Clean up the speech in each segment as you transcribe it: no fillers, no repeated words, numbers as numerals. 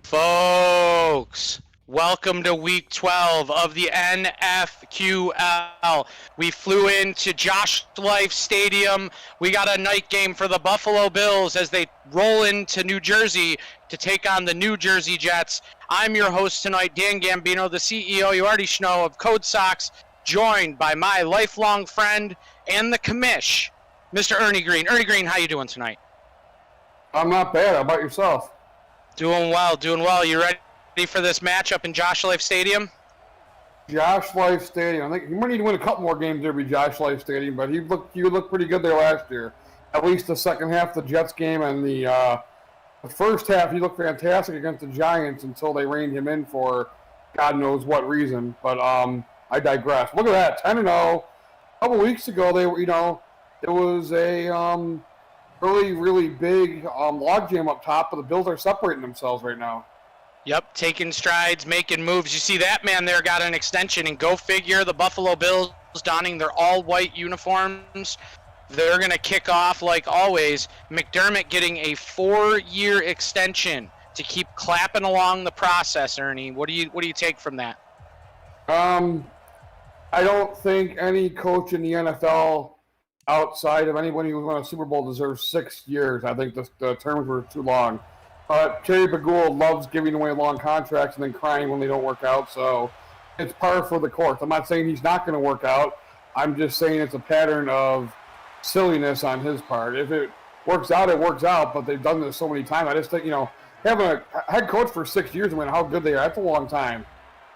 Folks, welcome to week 12 of the NFQL. We flew into Josh Life Stadium. We got a night game for the Buffalo Bills as they roll into New Jersey to take on the New Jersey Jets. I'm your host tonight, Dan Gambino, the CEO, you already know, of Code Sox, joined by my lifelong friend and the commish, Mr. Ernie Green. Ernie Green, how you doing tonight? I'm not bad. How about yourself? Doing well, doing well. You ready for this matchup in Josh Life Stadium? Josh Life Stadium. I think he might need to win a couple more games there, be Josh Life Stadium, but he looked pretty good there last year. At least the second half of the Jets game and the first half, he looked fantastic against the Giants until they reined him in for God knows what reason. But I digress. Look at that, 10-0. A couple weeks ago, they were, it was a really big logjam up top, but the Bills are separating themselves right now. Yep, taking strides, making moves. You see that man there got an extension, and go figure, the Buffalo Bills donning their all-white uniforms. They're going to kick off like always. McDermott getting a 4-year extension to keep clapping along the process, Ernie. What do you take from that? I don't think any coach in the NFL outside of anybody who's won a Super Bowl deserves 6 years. I think the terms were too long. But Terry Pagula loves giving away long contracts and then crying when they don't work out, so it's par for the course. I'm not saying he's not going to work out. I'm just saying it's a pattern of silliness on his part. If it works out, it works out, but they've done this so many times. I just think, having a head coach for 6 years and how good they are, that's a long time.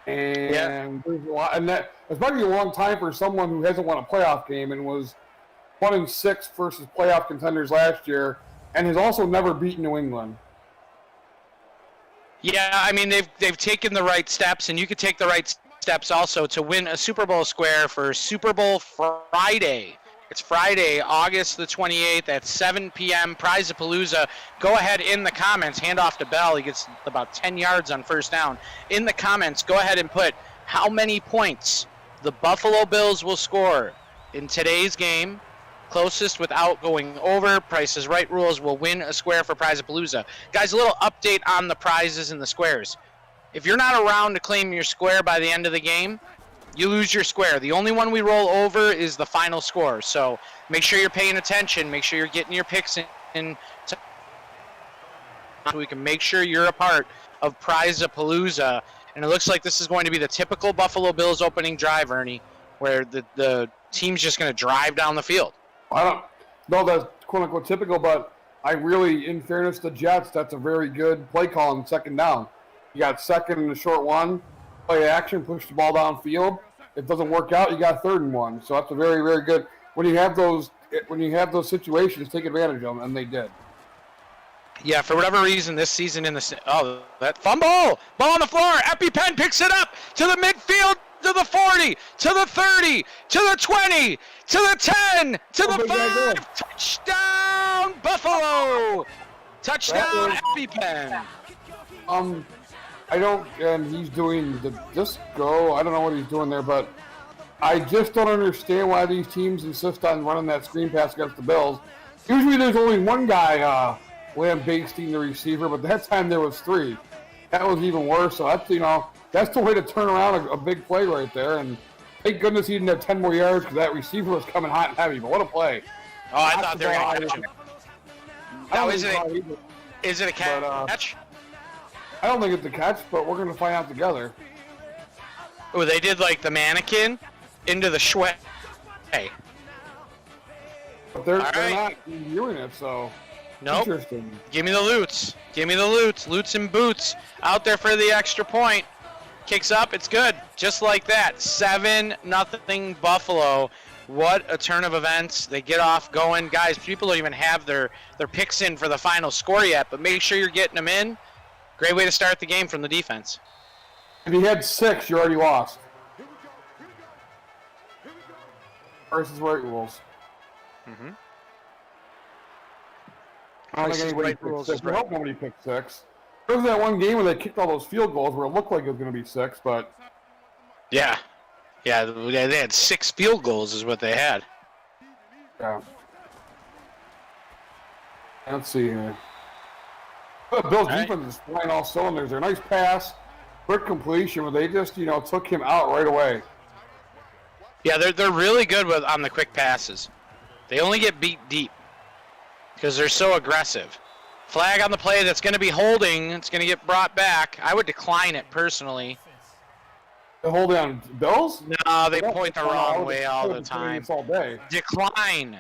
And that it's probably a long time for someone who hasn't won a playoff game and was 1-6 versus playoff contenders last year, and has also never beaten New England. Yeah, I mean, they've taken the right steps, and you could take the right steps also to win a Super Bowl square for Super Bowl Friday. It's Friday, August the 28th at 7 p.m. Prize-a-Palooza. Go ahead in the comments, hand off to Bell. He gets about 10 yards on first down. In the comments, go ahead and put how many points the Buffalo Bills will score in today's game. Closest without going over. Price is Right rules will win a square for Prize-a-Palooza. Guys, a little update on the prizes and the squares. If you're not around to claim your square by the end of the game, you lose your square. The only one we roll over is the final score. So make sure you're paying attention. Make sure you're getting your picks in so we can make sure you're a part of Prize-a-Palooza. And it looks like this is going to be the typical Buffalo Bills opening drive, Ernie, where the team's just going to drive down the field. I don't know that's quote-unquote typical, but I really, in fairness to the Jets, that's a very good play call on second down. You got second and a short one, play action, push the ball downfield. If it doesn't work out, you got 3rd and 1. So that's a very, very good. When you have those situations, take advantage of them, and they did. Yeah, for whatever reason, this season that fumble, ball on the floor, EpiPen picks it up to the midfield, to the 40, to the 30, to the 20, to the 10, to the 5, touchdown, Buffalo! Touchdown, EpiPen. And he's doing the disco. I don't know what he's doing there, but I just don't understand why these teams insist on running that screen pass against the Bills. Usually there's only one guy lambasting the receiver, but that time there was 3. That was even worse. So that's the way to turn around a big play right there. And thank goodness he didn't have 10 more yards because that receiver was coming hot and heavy. But what a play! Oh, I thought they were going to catch him. No, is it a catch? I don't think it's a catch, but we're going to find out together. Oh, they did like the mannequin into the Schway. But they're not viewing it, so nope. Interesting. Give me the loots. Give me the loots. Loots and boots. Out there for the extra point. Kicks up. It's good. Just like that. 7-0 Buffalo. What a turn of events. They get off going. Guys, people don't even have their picks in for the final score yet, but make sure you're getting them in. Great way to start the game from the defense. If you had 6, you already lost. Versus right rules. Mm-hmm. I don't think anybody picked 6. I hope nobody picked 6. There was that one game where they kicked all those field goals where it looked like it was going to be 6, but... Yeah. Yeah, they had 6 field goals is what they had. Yeah. Let's see here. The Bills' defense is flying all cylinders. They're a nice pass, quick completion, where they just, took him out right away. Yeah, they're really good on the quick passes. They only get beat deep because they're so aggressive. Flag on the play that's going to be holding. It's going to get brought back. I would decline it personally. They hold on Bills? No, they point the wrong way all the time. All day. Decline.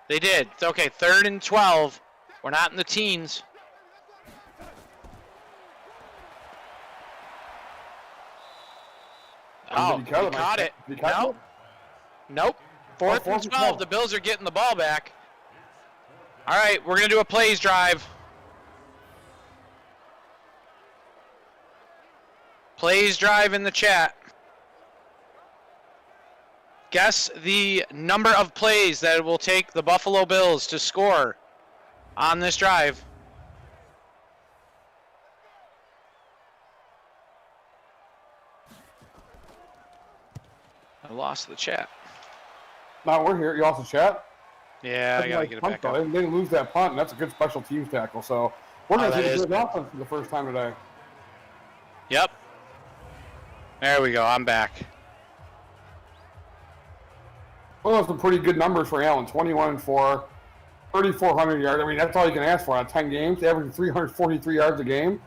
They did. It's okay, 3rd and 12. We're not in the teens. Oh, he caught it. Nope. 4th and 12. The Bills are getting the ball back. All right, we're going to do a plays drive. Plays drive in the chat. Guess the number of plays that it will take the Buffalo Bills to score on this drive. I lost the chat. No, we're here. You lost the chat? Yeah, I got to get it back up. They didn't lose that punt, and that's a good special teams tackle. So we're going to see a good offense for the first time today. Yep. There we go. I'm back. Well, that's some pretty good numbers for Allen. 21-4, 3,400 yards. I mean, that's all you can ask for out of 10 games. Averaging 343 yards a game.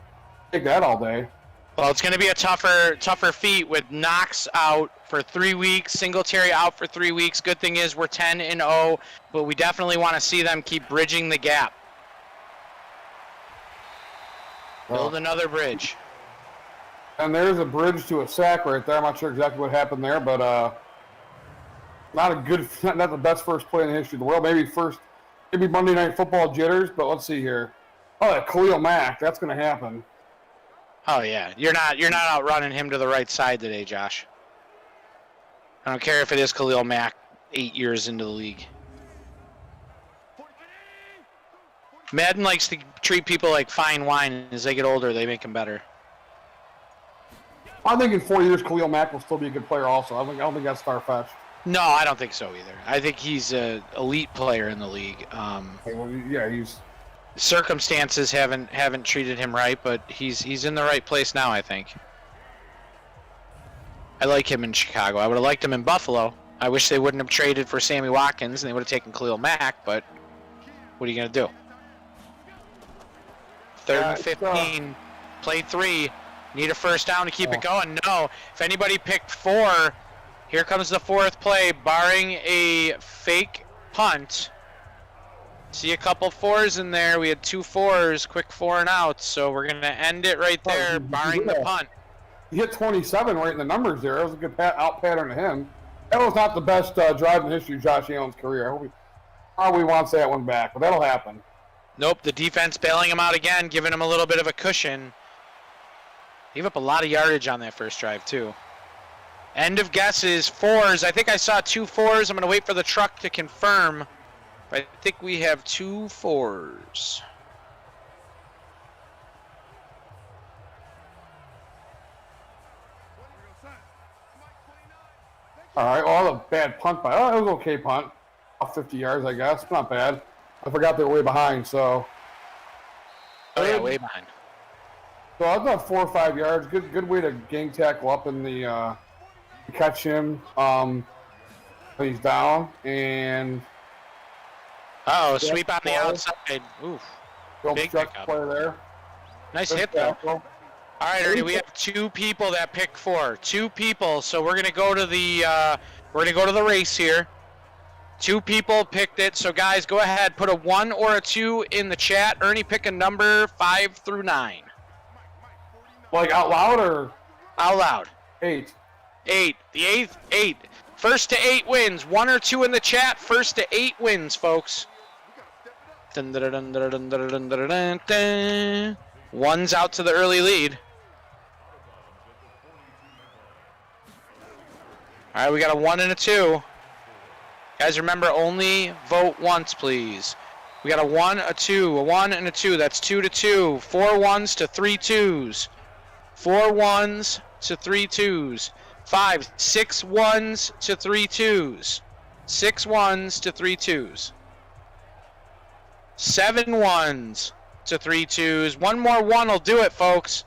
Take that all day. Well, it's going to be a tougher feat with Knox out for 3 weeks, Singletary out for 3 weeks. Good thing is we're 10-0, but we definitely want to see them keep bridging the gap. Build another bridge. And there's a bridge to a sack right there. I'm not sure exactly what happened there, but not the best first play in the history of the world. Maybe Monday Night Football jitters, but let's see here. Oh, that Khalil Mack, that's going to happen. Oh yeah, you're not outrunning him to the right side today, Josh. I don't care if it is Khalil Mack 8 years into the league. Madden likes to treat people like fine wine, and as they get older, they make them better. I think in 4 years, Khalil Mack will still be a good player also. I don't think that's far-fetched. No, I don't think so either. I think he's an elite player in the league. He's... Circumstances haven't treated him right, but he's in the right place now, I think. I like him in Chicago. I would have liked him in Buffalo. I wish they wouldn't have traded for Sammy Watkins and they would have taken Khalil Mack, but what are you going to do? 3rd and 15, play 3. Need a first down to keep it going. No. If anybody picked 4, here comes the 4th play, barring a fake punt. See a couple 4s in there. We had 2 4s, quick 4 and outs. So we're going to end it right there, barring the punt. He hit 27 right in the numbers there. It was a good out pattern to him. That was not the best drive in the history of Josh Allen's career. I hope he probably wants that one back, but that'll happen. Nope, the defense bailing him out again, giving him a little bit of a cushion. Gave up a lot of yardage on that first drive, too. End of guesses, 4s. I think I saw 2 4s. I'm going to wait for the truck to confirm. But I think we have 2 4s. All right, a bad punt by... Oh, it was an okay punt. Off 50 yards, I guess. Not bad. I forgot they were way behind. So. Oh yeah, way behind. So I've done 4 or 5 yards. Good way to gang tackle up in the catch him. When he's down and. Oh, sweep on the outside. Oof. Big play there. Nice hit though. All right, Ernie, we have 2 people that pick 4. 2 people. So we're gonna go to the race here. 2 people picked it. So guys, go ahead, put a 1 or a 2 in the chat. Ernie, pick a number 5 through 9. Like out loud or? Out loud. 8. 8. The 8th, 8. First to 8 wins. 1 or 2 in the chat. First to 8 wins, folks. Dun, dun, dun, dun, dun, dun, dun, dun, dun, dun. 1's out to the early lead. All right, we got a 1 and a 2. Guys, remember, only vote once, please. We got a 1, a 2, a 1 and a 2. That's 2 to 2. 4 1s to 3 2s. 4 1s to 3 2s. 5, 6 1s to 3 2s. 6 1s to 3 2s. 7 1s to 3 2s. One more 1 will do it, folks.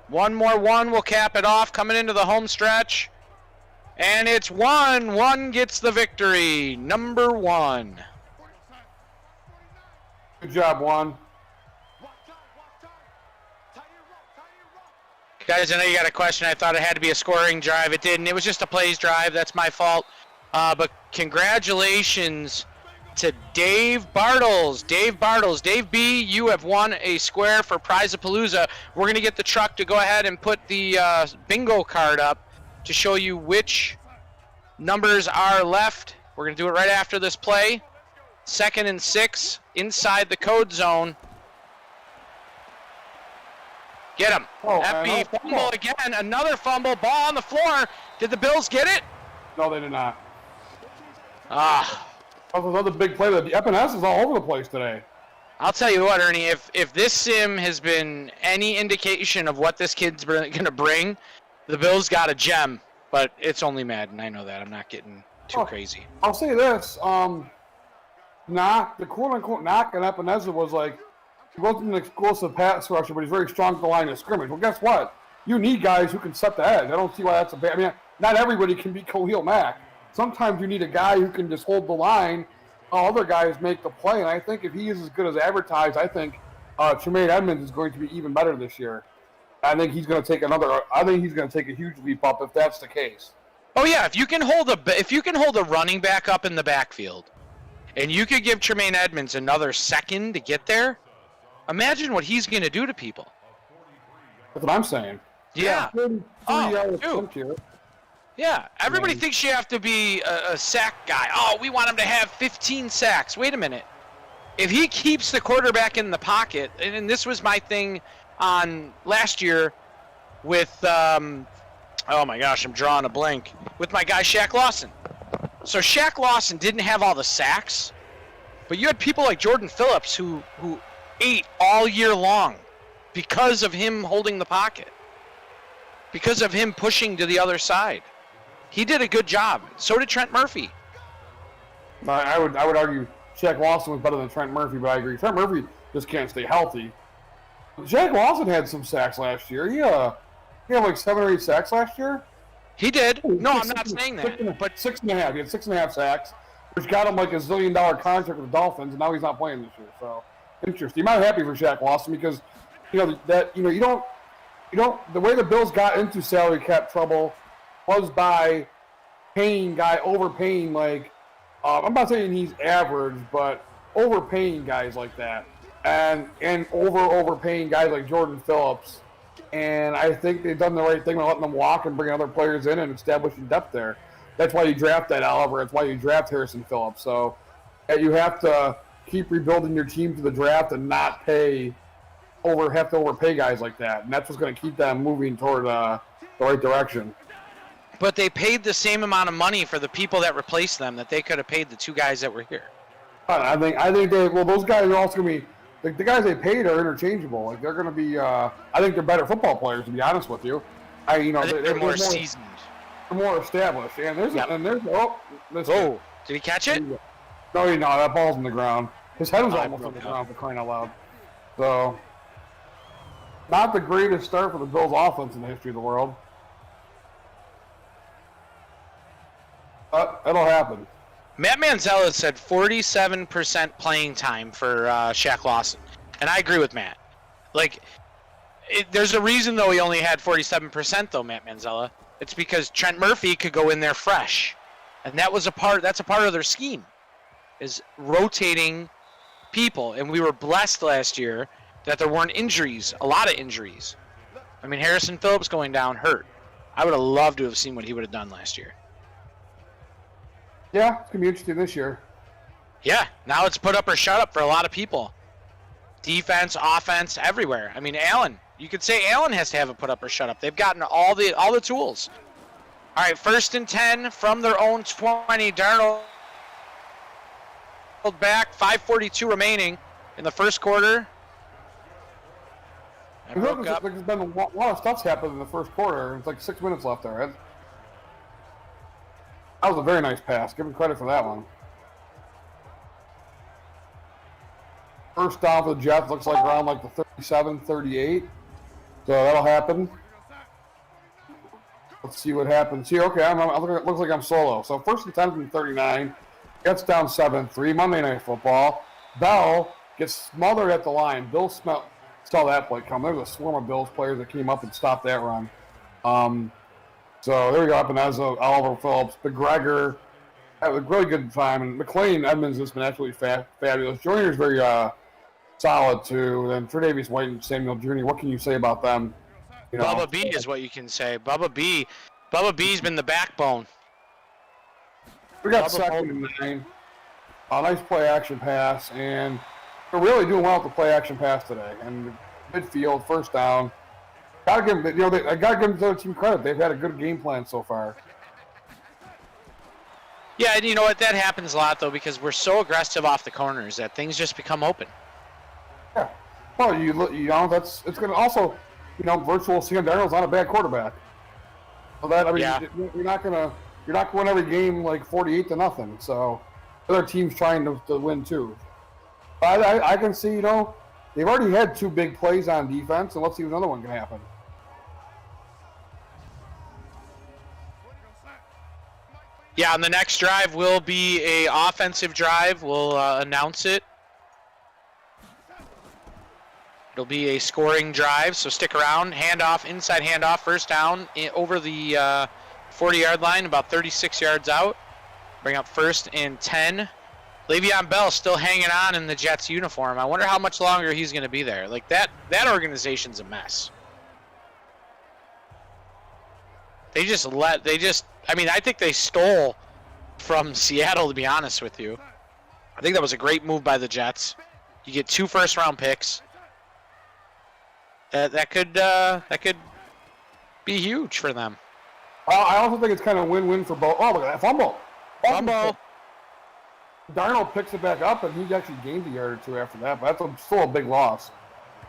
One more 1 will cap it off coming into the home stretch. And it's 1. 1 gets the victory. Number 1. Good job, 1. Guys, I know you got a question. I thought it had to be a scoring drive. It didn't. It was just a plays drive. That's my fault. But congratulations to Dave Bartles. Dave Bartles. Dave B., you have won a square for Prize-a-Palooza. We're going to get the truck to go ahead and put the bingo card up to show you which numbers are left. We're going to do it right after this play. 2nd and 6 inside the code zone. Get him. Oh, Happy fumble again. Another fumble. Ball on the floor. Did the Bills get it? No, they did not. Ah. That was another big play. The FNS is all over the place today. I'll tell you what, Ernie, if this sim has been any indication of what this kid's going to bring, the Bills got a gem, but it's only Madden. I know that. I'm not getting too crazy. I'll say this. The quote-unquote knock on Epinesa was like, he wasn't an explosive pass rusher, but he's very strong at the line of scrimmage. Well, guess what? You need guys who can set the edge. I don't see why that's a bad. I mean, not everybody can be Khalil Mack. Sometimes you need a guy who can just hold the line while other guys make the play. And I think if he is as good as advertised, I think Tremaine Edmonds is going to be even better this year. I think he's going to take a huge leap up if that's the case. Oh yeah, if you can hold a running back up in the backfield, and you could give Tremaine Edmonds another second to get there, imagine what he's going to do to people. That's what I'm saying. Yeah. Dude. Yeah. Everybody thinks you have to be a sack guy. Oh, we want him to have 15 sacks. Wait a minute. If he keeps the quarterback in the pocket, and this was my thing on last year with, oh my gosh, I'm drawing a blank, with my guy Shaq Lawson. So Shaq Lawson didn't have all the sacks, but you had people like Jordan Phillips who ate all year long because of him holding the pocket, because of him pushing to the other side. He did a good job. So did Trent Murphy. I would argue Shaq Lawson was better than Trent Murphy, but I agree. Trent Murphy just can't stay healthy. Shaq Lawson had some sacks last year. He had like 7 or 8 sacks last year. He did. No, I'm not saying that. But 6.5. He had 6.5 sacks, which got him like a $1 zillion contract with the Dolphins, and now he's not playing this year. So interesting. I'm happy for Shaq Lawson because you don't the way the Bills got into salary cap trouble was by overpaying like I'm not saying he's average, but overpaying guys like that, and overpaying guys like Jordan Phillips. And I think they've done the right thing by letting them walk and bringing other players in and establishing depth there. That's why you draft that Oliver. That's why you draft Harrison Phillips. So you have to keep rebuilding your team to the draft and not have to overpay guys like that. And that's what's going to keep them moving toward the right direction. But they paid the same amount of money for the people that replaced them that they could have paid the 2 guys that were here. I think those guys are also going to be the guys they paid are interchangeable. Like they're going to be. I think they're better football players, to be honest with you. I think they're more seasoned. They're more established. And there's did he catch it? No, that ball's in the ground. His head was I almost on broke the up. ground for crying out loud. So, not the greatest start for the Bills offense in the history of the world. But it'll happen. Matt Manzella said 47% playing time for Shaq Lawson. And I agree with Matt. Like, there's a reason, though, he only had 47%, though, Matt Manzella. It's because Trent Murphy could go in there fresh. And that's a part of their scheme, is rotating people. And we were blessed last year that there weren't injuries, a lot of injuries. I mean, Harrison Phillips going down hurt. I would have loved to have seen what he would have done last year. Yeah, it's going to be interesting this year. Yeah, now it's put up or shut up for a lot of people. Defense, offense, everywhere. I mean, Allen. You could say Allen has to have a put up or shut up. They've gotten all the tools. All right, 1st and 10 from their own 20. Darnold back, 5:42 remaining in the first quarter. And broke up. There's been a lot of stuff's happened in the first quarter. It's like 6 minutes left there, right? That was a very nice pass. Give him credit for that one. First down for the Jets looks like around like the 37, 38. So that'll happen. Let's see what happens here. Okay, it looks like I'm solo. So 1st and 10 from 39. Gets down 7-3. Monday Night Football. Bell gets smothered at the line. Bill saw that play come. There was a swarm of Bills players that came up and stopped that run. So there we go. Up and as Oliver Phillips, McGregor had a really good time, and McLean Edmonds has been absolutely fabulous. Joyner's very solid too. Then Tre'Davious White and Samuel Jr. What can you say about them? You know, Bubba B is what you can say. Bubba B's been the backbone. we got second and 9. A nice play action pass, and we're really doing well with the play action pass today. And midfield, first down. Gotta give them, I gotta give them their team credit. They've had a good game plan so far. Yeah, and you know what? That happens a lot, though, because we're so aggressive off the corners that things just become open. Yeah. Well, it's going to also, virtual Sam Darnold's not a bad quarterback. So that, you're not going to win every game like 48-0. So other teams trying to win too. I can see, they've already had 2 big plays on defense, and let's see if another one can happen. Yeah, and the next drive will be a offensive drive. We'll announce it. It'll be a scoring drive, so stick around. Inside handoff, first down over the 40-yard line, about 36 yards out. Bring up 1st and 10. Le'Veon Bell still hanging on in the Jets uniform. I wonder how much longer he's going to be there. Like that organization's a mess. I think they stole from Seattle, to be honest with you. I think that was a great move by the Jets. You get 2 first-round picks. That could be huge for them. I also think it's kind of win-win for both. Oh, look at that fumble. Darnold picks it back up, and he actually gained a yard or 2 after that, but that's still a big loss.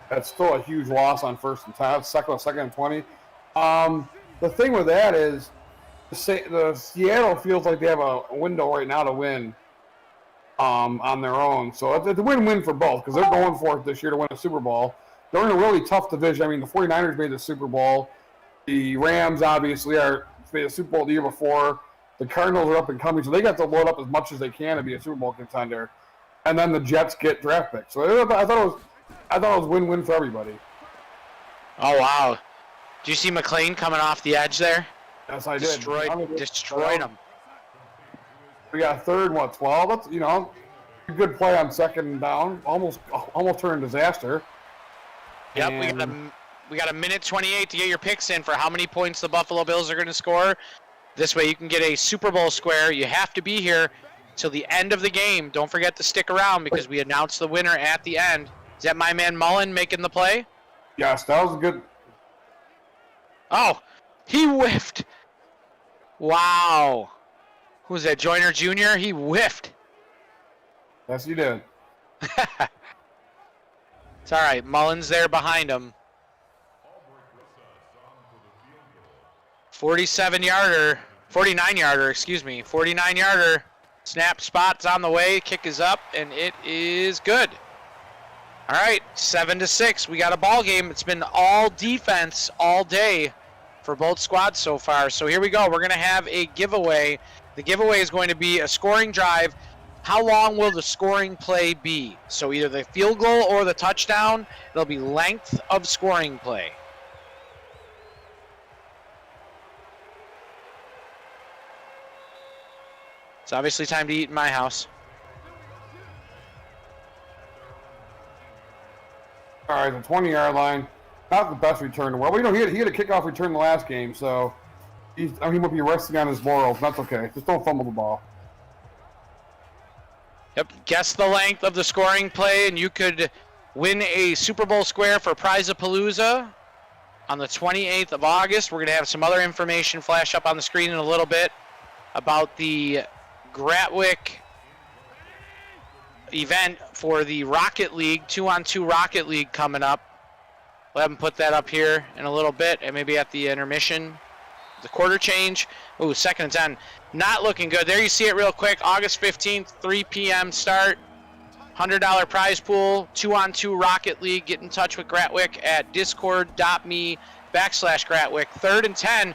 That's still a huge loss on 1st and 10. Second and 20. The thing with that is the Seattle feels like they have a window right now to win on their own. So it's a win-win for both because they're going for it this year to win a Super Bowl. They're in a really tough division. I mean, the 49ers made the Super Bowl. The Rams, obviously, made the Super Bowl the year before. The Cardinals are up and coming, so they got to load up as much as they can to be a Super Bowl contender. And then the Jets get draft picks. So I thought it was win-win for everybody. Oh, wow. Did you see McLean coming off the edge there? Yes, I did. Destroyed him. We got 3rd and 12. That's a good play on 2nd down. Almost turned disaster. Yep, we got a minute 28 to get your picks in for how many points the Buffalo Bills are going to score. This way you can get a Super Bowl square. You have to be here till the end of the game. Don't forget to stick around because we announce the winner at the end. Is that my man Mullen making the play? Yes, that was a good. Oh, he whiffed. Wow. Who was that, Joyner Jr.? He whiffed. Yes, he did. It's all right. Mullen's there behind him. 49-yarder, 49-yarder. Snap spot's on the way. Kick is up, and it is good. All right, 7-6. We got a ball game. It's been all defense all day for both squads so far. So here we go. We're going to have a giveaway. The giveaway is going to be a scoring drive. How long will the scoring play be? So either the field goal or the touchdown. It'll be length of scoring play. It's obviously time to eat in my house. All right, the 20-yard line. Not the best return in the world. Well, he had a kickoff return the last game, so he might be resting on his laurels. That's okay. Just don't fumble the ball. Yep, guess the length of the scoring play, and you could win a Super Bowl square for Prize-a-Palooza on the 28th of August. We're going to have some other information flash up on the screen in a little bit about the Gratwick event for the Rocket League, 2-on-2 Rocket League coming up. We'll have them put that up here in a little bit, and maybe at the intermission, the quarter change. Ooh, 2nd and 10. Not looking good. There you see it real quick. August 15th, 3 p.m. start. $100 prize pool, 2-on-2 Rocket League. Get in touch with Gratwick at discord.me/Gratwick. 3rd and 10.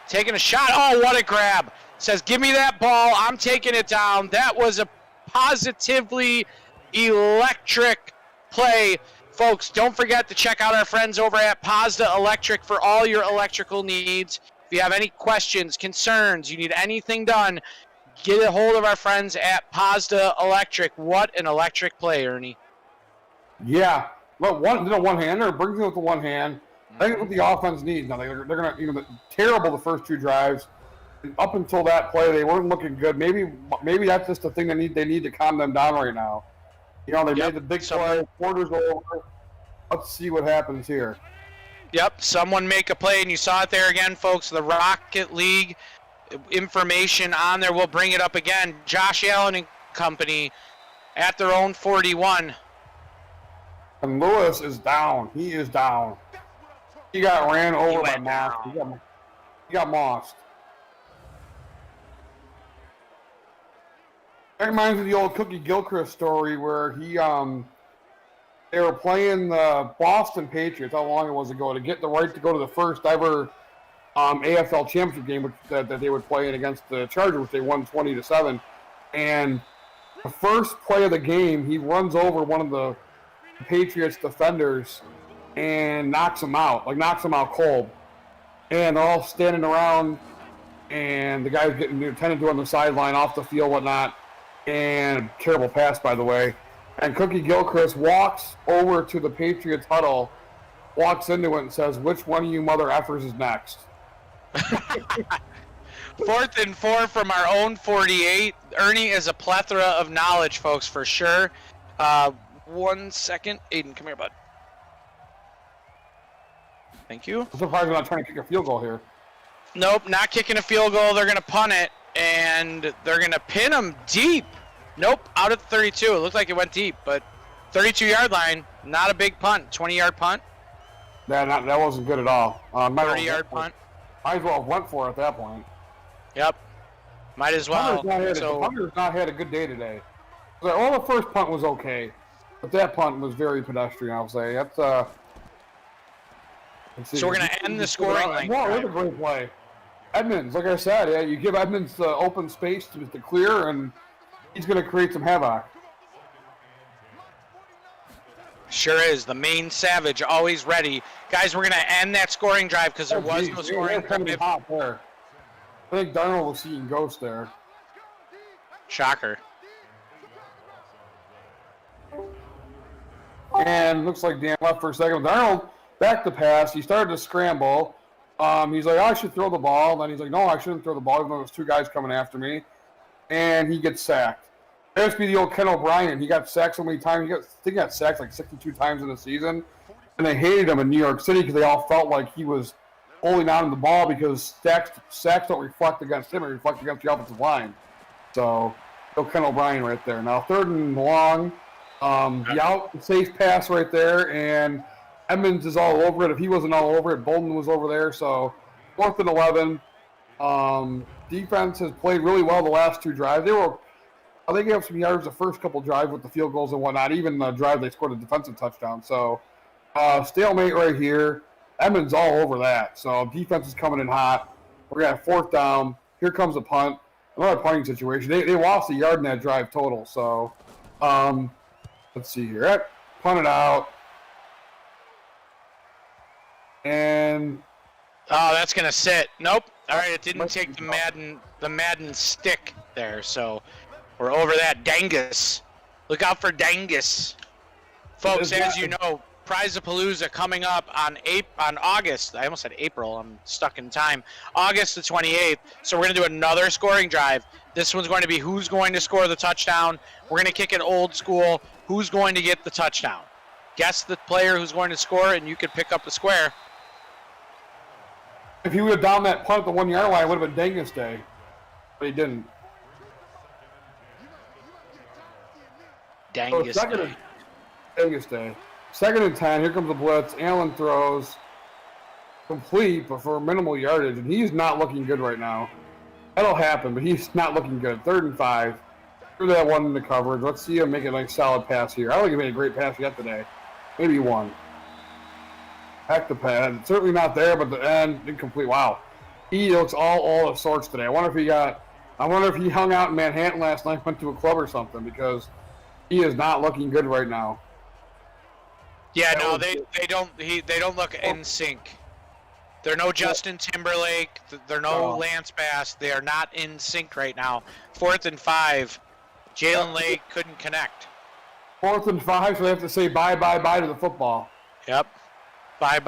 Taking a shot. Oh, what a grab. Says, give me that ball. I'm taking it down. That was a positively electric play. Folks, don't forget to check out our friends over at Pazda Electric for all your electrical needs. If you have any questions, concerns, you need anything done, get a hold of our friends at Pazda Electric. What an electric play, Ernie. Yeah. Well, one-hander brings it with the one hand. I think that's what the offense needs now. They're going to, terrible the first 2 drives. Up until that play, they weren't looking good. Maybe that's just the thing they need to calm them down right now. They made the big play. Quarter's over. Let's see what happens here. Yep, someone make a play, and you saw it there again, folks. The Rocket League information on there. We'll bring it up again. Josh Allen and company at their own 41. And Lewis is down. He is down. He got ran over by Moss. He got mossed. That reminds me of the old Cookie Gilchrist story where they were playing the Boston Patriots, how long it was ago, to get the right to go to the first ever AFL championship game that they would play in against the Chargers, which they won 20-7. And the first play of the game, he runs over one of the Patriots defenders and knocks him out cold. And they're all standing around, and the guy's getting attended to on the sideline, off the field, whatnot. And terrible pass, by the way. And Cookie Gilchrist walks over to the Patriots huddle, walks into it and says, which one of you mother effers is next? 4th and 4 from our own 48. Ernie is a plethora of knowledge, folks, for sure. 1 second. Aiden, come here, bud. Thank you. I'm surprised they're not trying to kick a field goal here. Nope, not kicking a field goal. They're going to punt it, and they're going to pin them deep. Nope, out at 32. It looked like it went deep, but 32-yard line, not a big punt. 20-yard punt. That wasn't good at all. 30-yard punt. Might as well have went for it at that point. Yep, might as well. Hunter's not had a good day today. The first punt was okay, but that punt was very pedestrian, I'll say. That's so we're going to end the scoring length. Wow, that's a great play. Edmonds, like I said, you give Edmonds the open space to clear, and he's going to create some havoc. Sure is. The main Savage, always ready. Guys, we're going to end that scoring drive because there was no scoring drive. Hot there. I think Darnold was seeing ghosts there. Shocker. And looks like Dan left for a second. Darnold back to pass. He started to scramble. He's like, I should throw the ball. Then he's like, no, I shouldn't throw the ball, even though there's 2 guys coming after me. And he gets sacked. There used to be the old Ken O'Brien. He got sacked so many times. I think he got sacked like 62 times in the season. And they hated him in New York City because they all felt like he was holding on to the ball because sacks don't reflect against him. It reflects against the offensive line. So, Ken O'Brien right there. Now, 3rd and long. Safe pass right there. And Edmonds is all over it. If he wasn't all over it, Bolden was over there. So, 4th and 11. Defense has played really well the last 2 drives. They gave up some yards the first couple drives with the field goals and whatnot. Even the drive they scored a defensive touchdown. So stalemate right here. Edmonds all over that. So defense is coming in hot. We're going to have 4th down. Here comes a punt. Another punting situation. They lost a yard in that drive total. So let's see here. Punted out. And that's going to sit. Nope. All right, it didn't take the Madden stick there. So we're over that. Dangus. Look out for Dangus. Folks, as you know, Prize-a-Palooza coming up on August. I almost said April. I'm stuck in time. August the 28th. So we're going to do another scoring drive. This one's going to be who's going to score the touchdown. We're going to kick it old school. Who's going to get the touchdown? Guess the player who's going to score, and you can pick up the square. if he would have downed that punt at the 1 yard line, it would have been Dangus Day. But he didn't. Dangus Day. Dangus Day. 2nd and 10. Here comes the blitz. Allen throws. Complete, but for minimal yardage. And he's not looking good right now. That'll happen, but he's not looking good. 3rd and 5. Threw that one into coverage. Let's see him make a nice solid pass here. I don't think he made a great pass yet today. Maybe one. Heck the pad. Certainly not there, but the end incomplete. Wow. He looks all of sorts today. I wonder if he hung out in Manhattan last night, went to a club or something, because he is not looking good right now. Yeah, no, they don't look in sync. They're no Justin Timberlake. They're no Lance Bass. They are not in sync right now. 4th and 5. Jalen Lake couldn't connect. 4th and 5, so they have to say bye to the football. Yep. Bye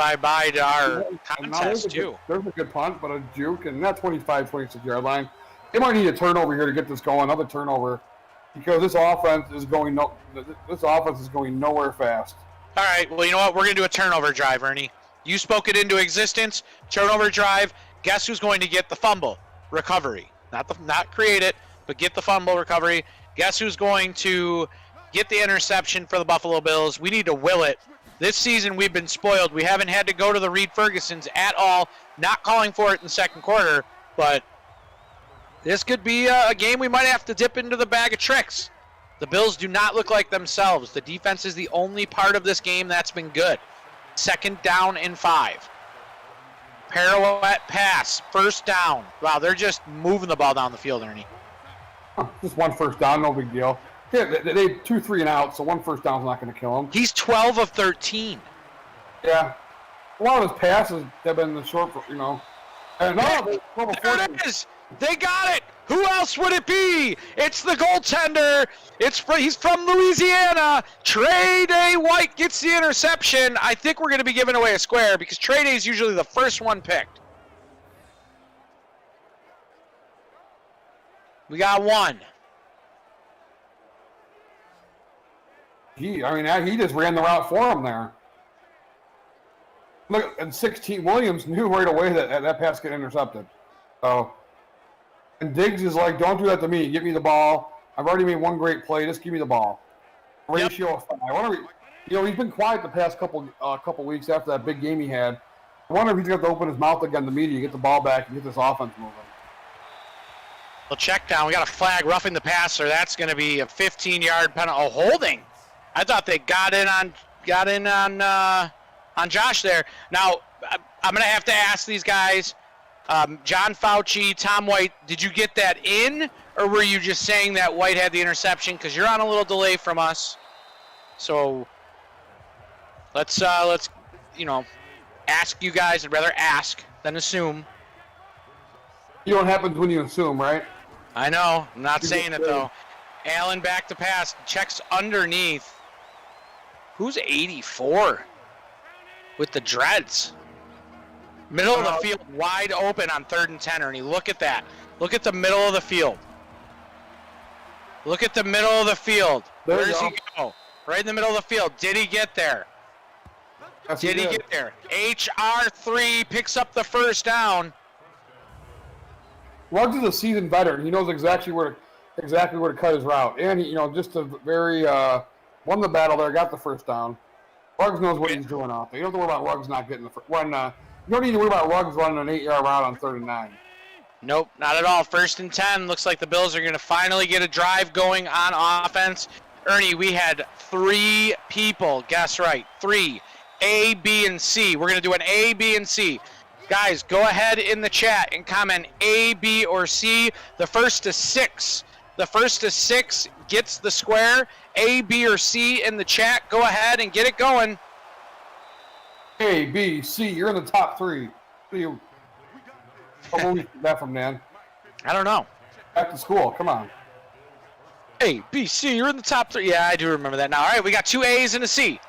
to our contest, too. There's a good punt, but a juke, and that 25, 26-yard line. They might need a turnover here to get this going, another turnover, because this offense is going nowhere fast. All right, well, you know what? We're going to do a turnover drive, Ernie. You spoke it into existence. Turnover drive. Guess who's going to get the fumble recovery? Not create it, but get the fumble recovery. Guess who's going to get the interception for the Buffalo Bills? We need to will it. This season we've been spoiled. We haven't had to go to the Reed Fergusons at all. Not calling for it in the second quarter, but this could be a game we might have to dip into the bag of tricks. The Bills do not look like themselves. The defense is the only part of this game that's been good. 2nd down and 5. Pirouette pass. 1st down. Wow, they're just moving the ball down the field, Ernie. Just one 1st down, no big deal. Yeah, they 2, 3 and out, so one 1st down is not going to kill him. He's 12 of 13. Yeah. A lot of his passes have been the short, And there it is. They got it. Who else would it be? It's the goaltender. He's from Louisiana. Trey Day White gets the interception. I think we're going to be giving away a square because Trey Day is usually the first one picked. We got one. He just ran the route for him there. Look, and 16, Williams knew right away that pass get intercepted. So, and Diggs is like, don't do that to me. Give me the ball. I've already made one great play. Just give me the ball. Ratio of 5. I wonder, he's been quiet the past couple weeks after that big game he had. I wonder if he's going to open his mouth again to media, get the ball back, and get this offense moving. Well, check down. We got a flag roughing the passer. That's going to be a 15-yard penalty. Oh, holding. I thought they got in on Josh there. Now, I'm going to have to ask these guys, John Fauci, Tom White, did you get that in, or were you just saying that White had the interception? Because you're on a little delay from us. So let's ask you guys. I'd rather ask than assume. You know what happens when you assume, right? I know. I'm not saying it, though. Allen back to pass. Checks underneath. Who's 84 with the dreads? Middle of the field wide open on 3rd and 10, Ernie. Look at that. Look at the middle of the field. Look at the middle of the field. Where does he go? Right in the middle of the field. Did he get there? Yes, Did he get there? HR3 picks up the 1st down. Ruggs is a seasoned veteran. He knows exactly where to cut his route. And he, just a very won the battle there, got the 1st down. Ruggs knows what he's doing out there. You don't have to worry about Ruggs not getting the first. You don't need to worry about Ruggs running an 8-yard route on 3rd and 9. Nope, not at all. 1st and 10. Looks like the Bills are going to finally get a drive going on offense. Ernie, we had 3 people. Guess right. 3. A, B, and C. We're going to do an A, B, and C. Guys, go ahead in the chat and comment A, B, or C. The first to 6. The first to 6 gets the square. A, B, or C in the chat. Go ahead and get it going. A, B, C. You're in the top 3. Where we get that from, Dan? I don't know. Back to school. Come on. A, B, C, you're in the top 3. Yeah, I do remember that now. All right, we got 2 A's and a C.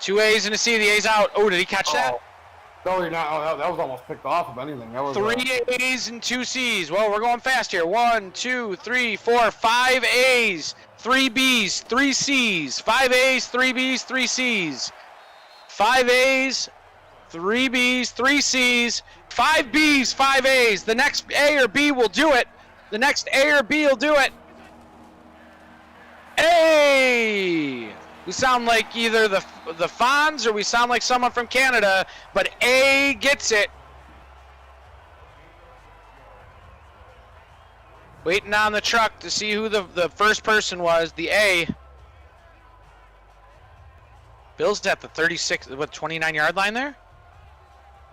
2 A's and a C. The A's out. Oh, did he catch that? No, you're not. Oh, that was almost picked off, if anything. That was 3 A's and 2 C's. Well, we're going fast here. 1, 2, 3, 4, 5 A's, 3 B's, 3 C's. 5 A's, 3 B's, 3 C's. 5 A's, 3 B's, 3 C's. 5 B's, 5 A's. The next A or B will do it. The next A or B will do it. A! We sound like either the Fonz or we sound like someone from Canada, but A gets it. Waiting on the truck to see who the first person was, the A. Bill's at the 36, 29-yard line there?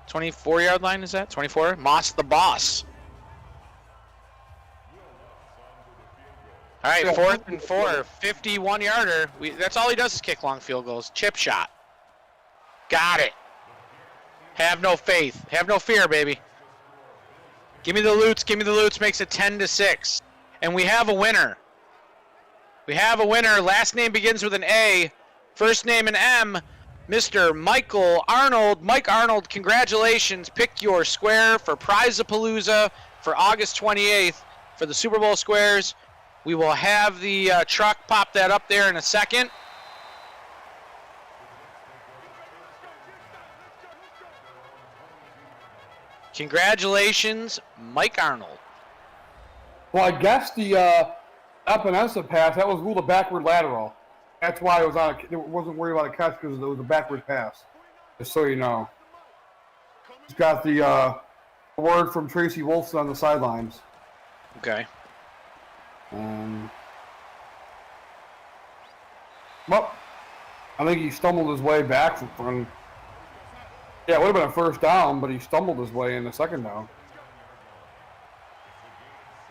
24-yard line is that? 24? Moss the boss. All right, 4th and 4, 51-yarder. That's all he does is kick long field goals. Chip shot. Got it. Have no faith. Have no fear, baby. Give me the loots. Give me the loots. Makes it 10-6. And we have a winner. We have a winner. Last name begins with an A. First name an M. Mr. Michael Arnold. Mike Arnold, congratulations. Pick your square for Prize-a-Palooza for August 28th for the Super Bowl squares. We will have the truck pop that up there in a second. Congratulations, Mike Arnold. Well, I guess the Epinesa pass, that was ruled a backward lateral. That's why it wasn't worried about a catch because it was a backward pass. Just so you know. It's got the word from Tracy Wolfson on the sidelines. Okay. Well, I think he stumbled his way back from. Yeah, it would have been a first down, but he stumbled his way in the second down.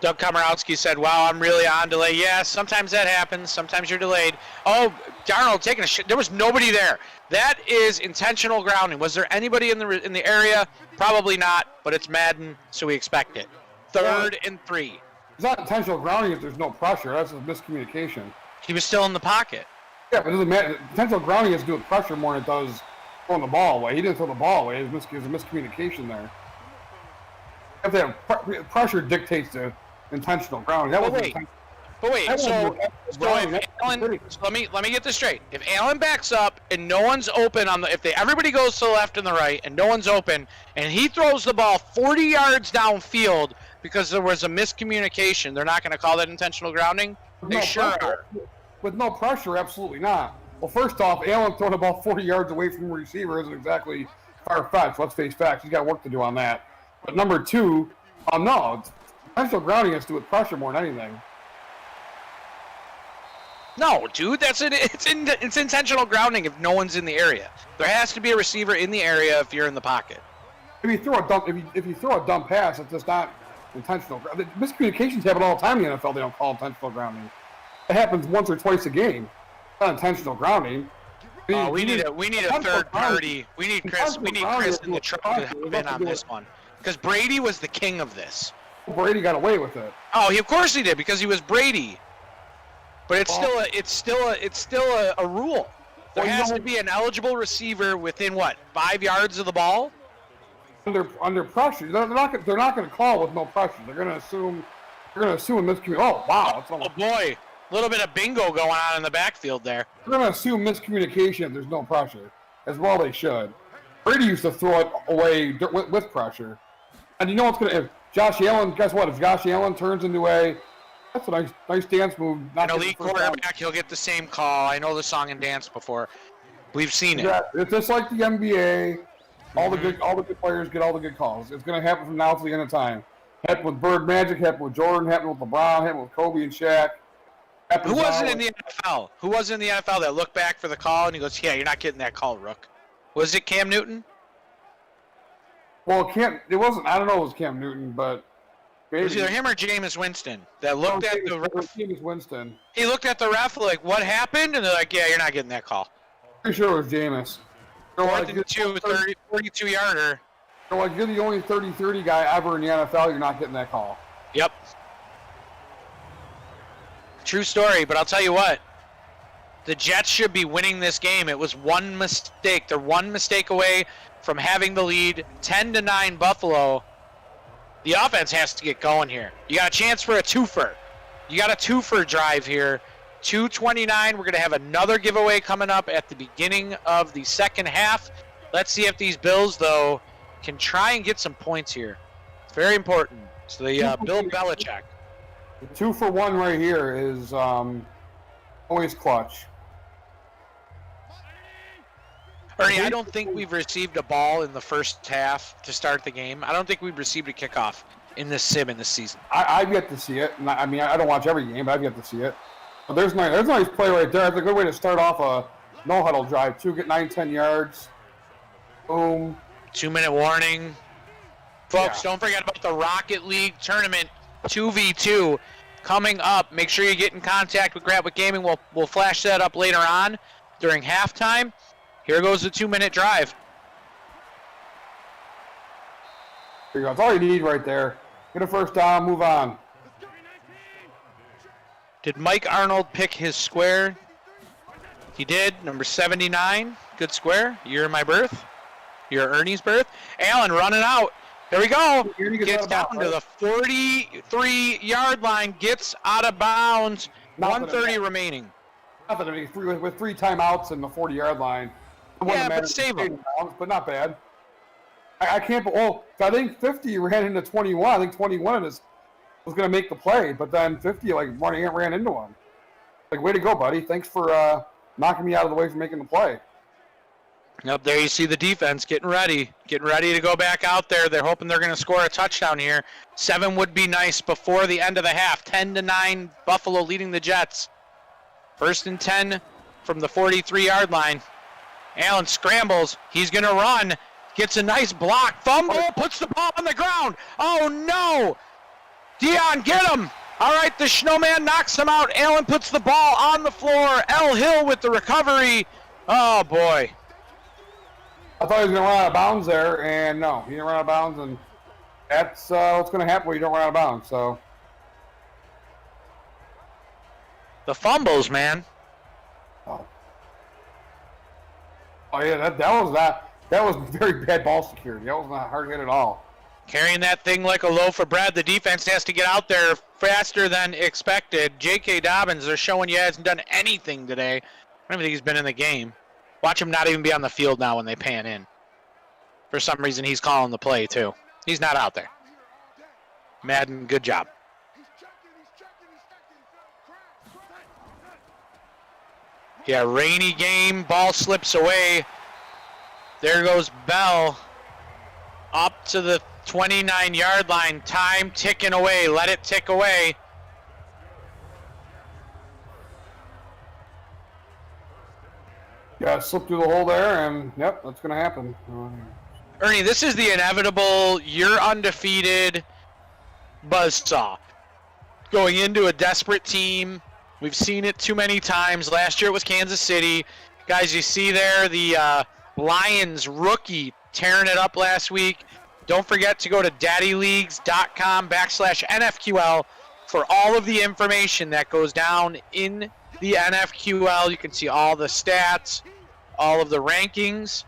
Doug Komorowski said, wow, I'm really on delay. Yeah, sometimes that happens. Sometimes you're delayed. Oh, Darnold taking a shit. There was nobody there. That is intentional grounding. Was there anybody in the area? Probably not, but it's Madden, so we expect it. 3rd and 3. It's not intentional grounding if there's no pressure. That's a miscommunication. He was still in the pocket. Yeah, but it doesn't matter. Intentional grounding has to do with pressure more than it does throwing the ball away. He didn't throw the ball away. There's a miscommunication there. If they have pressure dictates the intentional grounding. That was But wait, so if Allen, so let me get this straight. If Allen backs up and no one's open everybody goes to the left and the right and no one's open and he throws the ball 40 yards downfield because there was a miscommunication, they're not going to call that intentional grounding? They sure are. With no pressure, absolutely not. Well, first off, Allen throwing the ball 40 yards away from the receiver isn't exactly far-fetched. Let's face facts. He's got work to do on that. But number 2, no, intentional grounding has to do with pressure more than anything. No, dude, it's intentional grounding if no one's in the area. There has to be a receiver in the area if you're in the pocket. If you throw a dump pass, it's just not intentional. Miscommunications happen all the time in the NFL. They don't call intentional grounding. It happens once or twice a game. It's not intentional grounding. We need a third party. We need Chris in the truck to hop in on this one because Brady was the king of this. Brady got away with it. Oh, of course he did because he was Brady. But it's still a rule. There has to be an eligible receiver within 5 yards of the ball. Under pressure, they're not going to call with no pressure. They're going to assume miscommunication. Oh wow! Oh boy, a little bit of bingo going on in the backfield there. They're going to assume miscommunication if there's no pressure, as well they should. Brady used to throw it away with pressure, and you know what's going to? If Josh Allen, guess what? If Josh Allen turns into that's a nice dance move. An elite quarterback, he'll get the same call. I know the song and dance before. We've seen it. Yeah, it's just like the NBA. All the good players get all the good calls. It's going to happen from now to the end of time. Happened with Bird Magic, happened with Jordan, happened with LeBron, happened with Kobe and Shaq. Who wasn't in the NFL? Who was in the NFL that looked back for the call and he goes, yeah, you're not getting that call, Rook? Was it Cam Newton? Well, it wasn't. I don't know if it was Cam Newton, but maybe. It was either him or Jameis Winston that looked at the ref. Jameis Winston. He looked at the ref like, what happened? And they're like, yeah, you're not getting that call. Pretty sure it was Jameis. Fourth and 42-yarder. So, like, you're the only 30-30 guy ever in the NFL, you're not getting that call. Yep. True story, but I'll tell you what. The Jets should be winning this game. It was one mistake. They're one mistake away from having the lead, 10-9 Buffalo. The offense has to get going here. You got a chance for a twofer. You got a twofer drive here. 2:29. We're going to have another giveaway coming up at the beginning of the second half. Let's see if these Bills, though, can try and get some points here. It's very important. So the Bill Belichick. The 2-for-1 right here is always clutch. Ernie, I don't think we've received a ball in the first half to start the game. I don't think we've received a kickoff in this sim in this season. I've yet to see it. I mean, I don't watch every game, but I've yet to see it. But there's a nice play right there. It's a good way to start off a no-huddle drive, too. Get 9-10 yards. Boom. 2-minute warning. Folks, Don't forget about the Rocket League tournament 2v2 coming up. Make sure you get in contact with Grab with Gaming. We'll flash that up later on during halftime. Here goes the 2-minute drive. There you go. That's all you need right there. Get a first down, move on. Did Mike Arnold pick his square? He did. Number 79. Good square. Year of my birth. Year of Ernie's birth. Allen running out. There we go. Gets down to the 43-yard line. Gets out of bounds. 1:30 remaining. Nothing to make with 3 timeouts and the 40-yard line. Yeah, but save them. But not bad. I can't. Oh, I think 50 ran into 21. I think 21 was going to make the play, but then 50 ran into him. Like, way to go, buddy. Thanks for knocking me out of the way for making the play. Up there you see the defense getting ready to go back out there. They're hoping they're going to score a touchdown here. 7 would be nice before the end of the half. 10-9 Buffalo leading the Jets. 1st and 10 from the 43-yard line. Allen scrambles. He's going to run. Gets a nice block. Fumble. Puts the ball on the ground. Oh, no. Dion, get him. All right, the snowman knocks him out. Allen puts the ball on the floor. L. Hill with the recovery. Oh, boy. I thought he was going to run out of bounds there, and no, he didn't run out of bounds, and that's what's going to happen when you don't run out of bounds. So the fumbles, man. Oh yeah, that was very bad ball security. That was not a hard hit at all. Carrying that thing like a loaf of bread. The defense has to get out there faster than expected. J.K. Dobbins, they're showing you hasn't done anything today. I don't even think he's been in the game. Watch him not even be on the field now when they pan in. For some reason, he's calling the play, too. He's not out there. Madden, good job. Yeah, rainy game. Ball slips away. There goes Bell. Up to the 29-yard line. Time ticking away. Let it tick away. Yeah, slip through the hole there, and yep, that's going to happen. Ernie, this is the inevitable, you're undefeated buzzsaw. Going into a desperate team. We've seen it too many times. Last year it was Kansas City. Guys, you see there the Lions rookie tearing it up last week. Don't forget to go to daddyleagues.com/NFQL for all of the information that goes down in the NFQL. You can see all the stats, all of the rankings.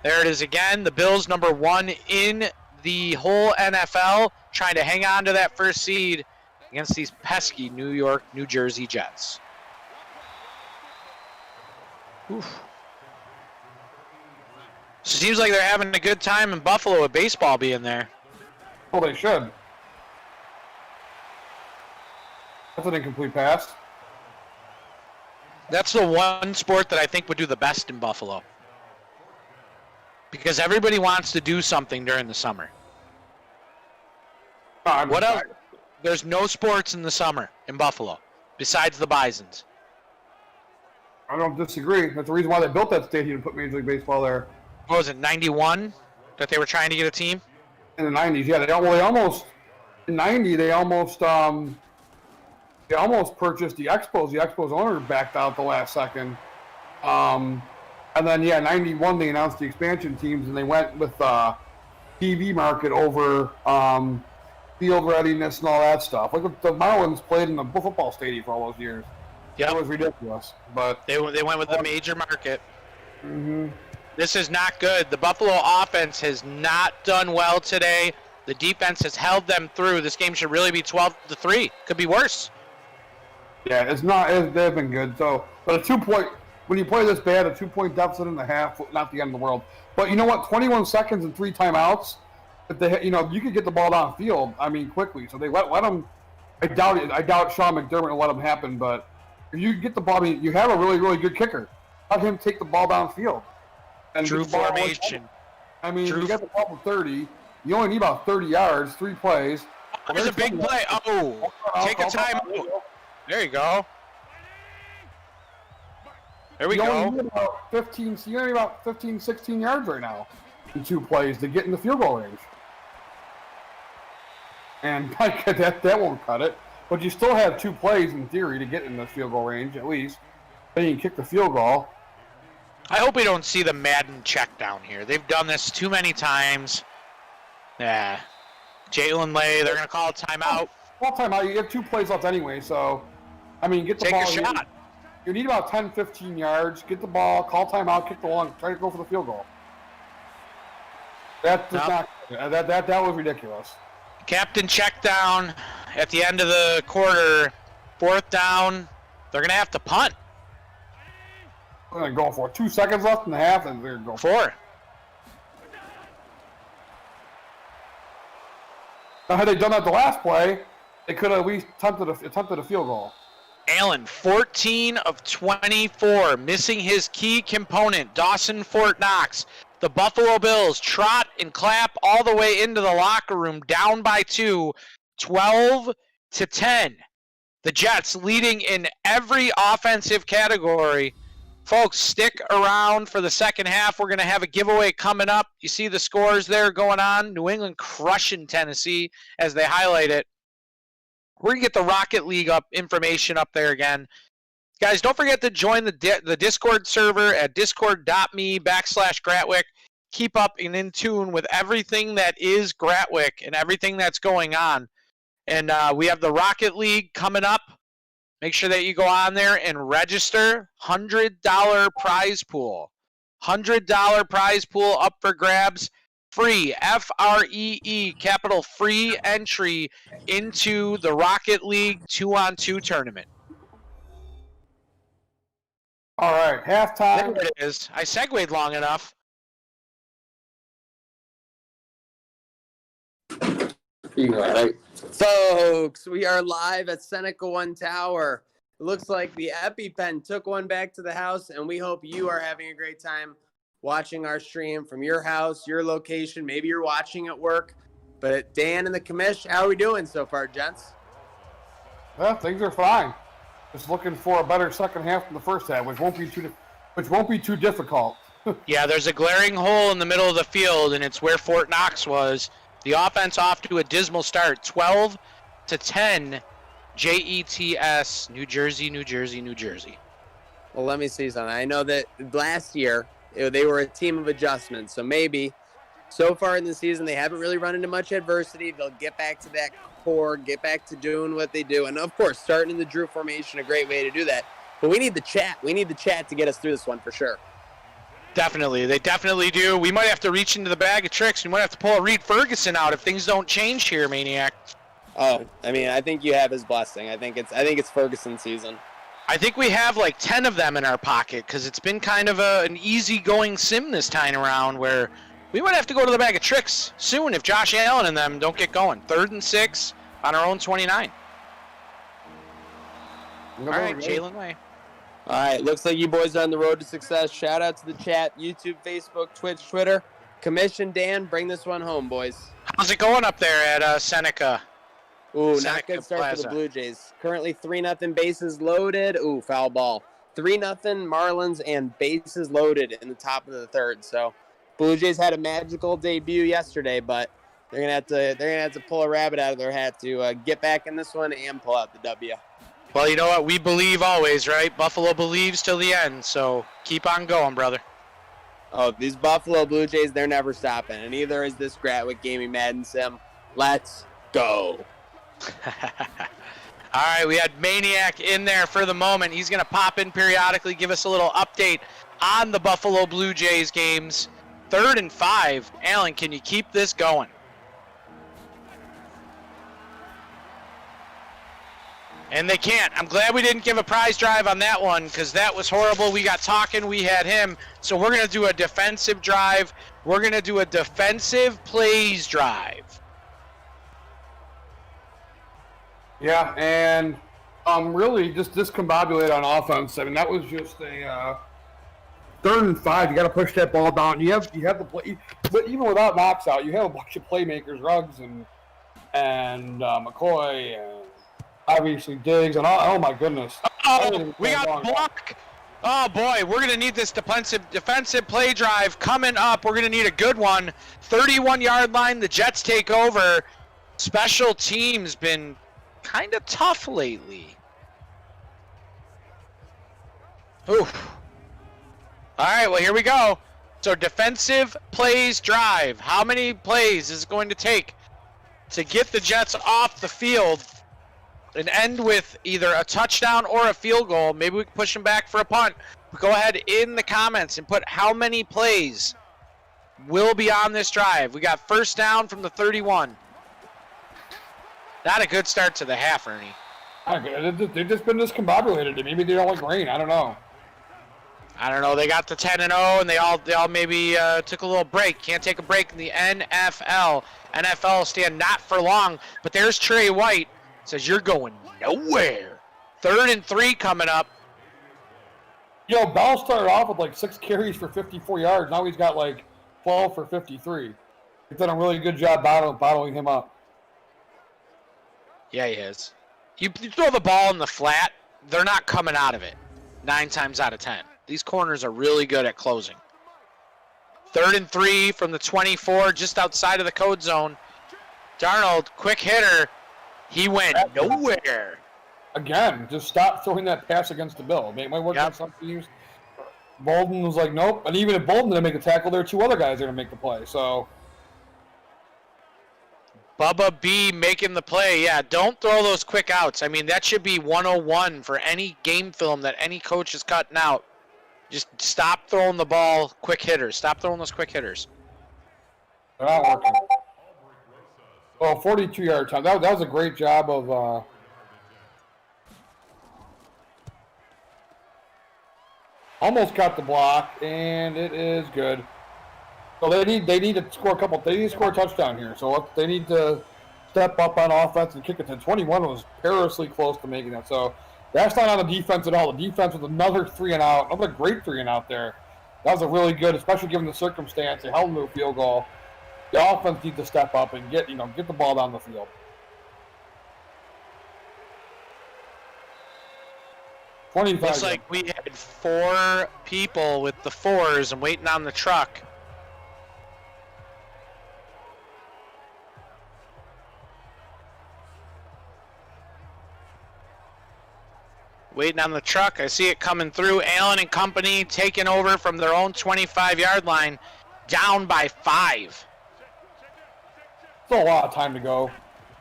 There it is again. The Bills number 1 in the whole NFL, trying to hang on to that first seed against these pesky New Jersey Jets. Oof. Seems like they're having a good time in Buffalo with baseball being there. Well, they should. That's an incomplete pass. That's the one sport that I think would do the best in Buffalo. Because everybody wants to do something during the summer. What else? There's no sports in the summer in Buffalo besides the Bisons. I don't disagree. That's the reason why they built that stadium to put Major League Baseball there. What was it, 91 that they were trying to get a team? In the 90s, yeah. They almost in 90 they almost purchased the Expos. The Expos owner backed out the last second. And then 91 they announced the expansion teams and they went with TV market over field readiness and all that stuff. Like the Marlins played in the football stadium for all those years. Yeah, it was ridiculous. But they went with the major market. Mm-hmm. This is not good. The Buffalo offense has not done well today. The defense has held them through. This game should really be 12-3. Could be worse. Yeah, it's not. They've been good. So, but a 2-point when you play this bad, a 2-point deficit in the half, not the end of the world. But you know what? 21 seconds and 3 timeouts. If they, you could get the ball downfield. I mean, quickly. So they let them. I doubt it. I doubt Sean McDermott will let them happen. But if you get the ball, I mean, you have a really, really good kicker. Let him take the ball downfield. And true formation. I mean, you got the ball for 30. You only need about 30 yards, 3 plays. There's a big play. Oh, take a timeout. There you go. There we go. You only need about 15, 16 yards right now in 2 plays to get in the field goal range. And that won't cut it. But you still have 2 plays in theory to get in the field goal range at least. Then you can kick the field goal. I hope we don't see the Madden check down here. They've done this too many times. Yeah. Jalen Lay, they're going to call a timeout. Call timeout. You have 2 plays left anyway, so, I mean, get the Take ball. Take a shot. You need about 10, 15 yards. Get the ball, call timeout, kick the ball, and try to go for the field goal. That was ridiculous. Captain check down at the end of the quarter. 4th down. They're going to have to punt. They're going to go for it. 2 seconds left in the half, and they're going to go for it. 4. Now, had they done that the last play, they could have at least attempted a field goal. Allen, 14 of 24, missing his key component, Dawson Fort Knox. The Buffalo Bills trot and clap all the way into the locker room, down by 2, 12-10. The Jets leading in every offensive category. Folks, stick around for the second half. We're going to have a giveaway coming up. You see the scores there going on. New England crushing Tennessee as they highlight it. We're going to get the Rocket League information up there again. Guys, don't forget to join the Discord server at discord.me/Gratwick. Keep up and in tune with everything that is Gratwick and everything that's going on. And we have the Rocket League coming up. Make sure that you go on there and register. $100 prize pool. $100 prize pool up for grabs. Free, F-R-E-E, capital free entry into the Rocket League 2-on-2 tournament. All right, halftime. There it is. I segued long enough. All right. Folks, we are live at Seneca One Tower. It looks like the EpiPen took one back to the house, and we hope you are having a great time watching our stream from your house, your location. Maybe you're watching at work. But Dan and the commish, how are we doing so far, gents? Well, things are fine. Just looking for a better second half than the first half, which won't be too difficult. Yeah, there's a glaring hole in the middle of the field, and it's where Fort Knox was. The offense off to a dismal start, 12-10. Jets, New Jersey, New Jersey, New Jersey. Well, let me see something. I know that last year they were a team of adjustments, so maybe so far in the season they haven't really run into much adversity. They'll get back to that core, get back to doing what they do, and of course, starting in the Drew formation, a great way to do that. But we need the chat. We need the chat to get us through this one for sure. Definitely. They definitely do. We might have to reach into the bag of tricks. We might have to pull a Reed Ferguson out if things don't change here, Maniac. Oh, I mean, I think you have his blessing. I think it's Ferguson season. I think we have like 10 of them in our pocket because it's been kind of an easy-going sim this time around where we might have to go to the bag of tricks soon if Josh Allen and them don't get going. 3rd and 6 on our own 29. All right, Jalen Way. All right, looks like you boys are on the road to success. Shout out to the chat, YouTube, Facebook, Twitch, Twitter. Commission Dan, bring this one home, boys. How's it going up there at Seneca? Ooh, not Seneca good start for the Plaza. Blue Jays. Currently 3-0 bases loaded. Ooh, foul ball. 3-0 Marlins and bases loaded in the top of the third. So Blue Jays had a magical debut yesterday, but they're gonna have to pull a rabbit out of their hat to get back in this one and pull out the W. Well, you know what? We believe always, right? Buffalo believes till the end, so keep on going, brother. Oh, these Buffalo Blue Jays, they're never stopping, and neither is this Gratwick Gaming Madden Sim. Let's go. All right, we had Maniac in there for the moment. He's going to pop in periodically, give us a little update on the Buffalo Blue Jays games. 3rd and 5. Alan, can you keep this going? And they can't. I'm glad we didn't give a prize drive on that one because that was horrible. We got talking. We had him. So we're going to do a defensive drive. We're going to do a defensive plays drive. Yeah, and really just discombobulated on offense. I mean, that was just a 3rd and 5. You got to push that ball down. You have the play, but even without Knox out, you have a bunch of playmakers, Ruggs and McCoy and obviously Diggs and oh my goodness. Oh, we got a block. Oh boy, we're gonna need this defensive play drive coming up. We're gonna need a good one. 31-yard line. The Jets take over. Special teams been kind of tough lately. Oof. All right, well, here we go. So defensive plays drive. How many plays is it going to take to get the Jets off the field and end with either a touchdown or a field goal? Maybe we can push them back for a punt. Go ahead in the comments and put how many plays will be on this drive. We got first down from the 31. Not a good start to the half, Ernie. They've just been discombobulated. Maybe they don't like rain. I don't know. They got the 10-0, and they all maybe took a little break. Can't take a break in the NFL. NFL stand not for long. But there's Trey White. Says you're going nowhere. 3rd and 3 coming up. Bell started off with like 6 carries for 54 yards. Now he's got like 12 for 53. He's done a really good job bottling him up. Yeah, he is. You throw the ball in the flat, they're not coming out of it 9 times out of 10. These corners are really good at closing. 3rd and 3 from the 24, just outside of the code zone. Darnold, quick hitter. He went nowhere. Again, just stop throwing that pass against the Bill. It might work on some teams. Bolden was like, nope. And even if Bolden didn't make a tackle, there are 2 other guys that are going to make the play. So Bubba B making the play. Yeah, don't throw those quick outs. I mean, that should be 101 for any game film that any coach is cutting out. Just stop throwing the ball quick hitters. Stop throwing those quick hitters. they're not working. Oh, 42-yard time. That was a great job of almost got the block, and it is good. So they need to score a couple. They need to score a touchdown here. So they need to step up on offense and kick it to 21 was perilously close to making that. So that's not on the defense at all. The defense with another 3 and out. Another great 3 and out there. That was a really good, especially given the circumstance. They held them to a field goal. The offense needs to step up and get the ball down the field. Looks like we had 4 people with the 4s and waiting on the truck. Waiting on the truck. I see it coming through. Allen and company taking over from their own 25-yard line, down by 5. Still a lot of time to go.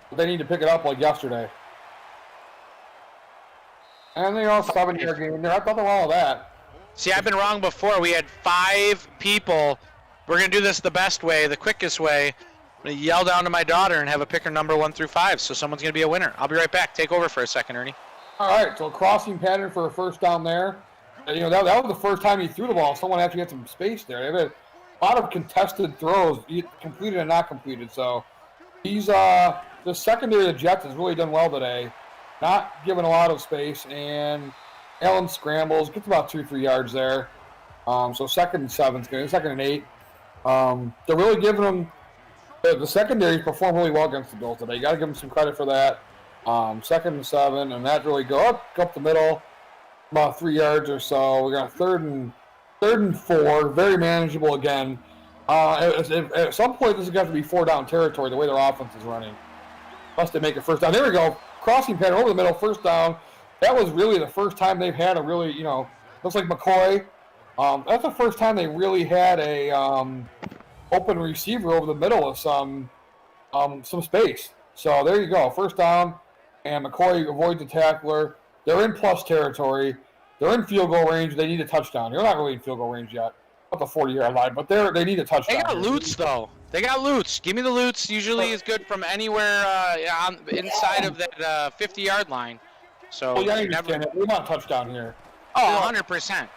But they need to pick it up like yesterday. And they all 7-yard game there. I thought they were all of that. See, I've been wrong before. We had 5 people. We're going to do this the best way, the quickest way. I'm going to yell down to my daughter and have a picker number 1 through 5, so someone's going to be a winner. I'll be right back. Take over for a second, Ernie. All right, so crossing pattern for a first down there. And, that was the first time he threw the ball. Someone actually had some space there. They had a lot of contested throws, completed and not completed. So he's the secondary of the Jets has really done well today. Not giving a lot of space, and Allen scrambles, gets about 2-3 yards there. So 2nd and 7's good. 2nd and 8. They're really giving him The secondaries performed really well against the Bills today. You got to give them some credit for that. 2nd and 7, and that really go up the middle, about 3 yards or so. We got third and 4, very manageable again. At some point, this is going to have to be 4-down territory the way their offense is running. Unless they make a first down. There we go. Crossing pattern over the middle, first down. That was really the first time they've had a really, looks like McCoy. That's the first time they really had a open receiver over the middle of some space. So there you go. First down, and McCoy avoids the tackler. They're in plus territory. They're in field goal range. They need a touchdown. They're not really in field goal range yet. Not the 40-yard line, but they need a touchdown. They got Lutz, though. They got Lutz. Give me the Lutz. Usually is good from anywhere inside of that 50-yard line. So well, yeah, I understand it. We want a touchdown here. Oh, 100%.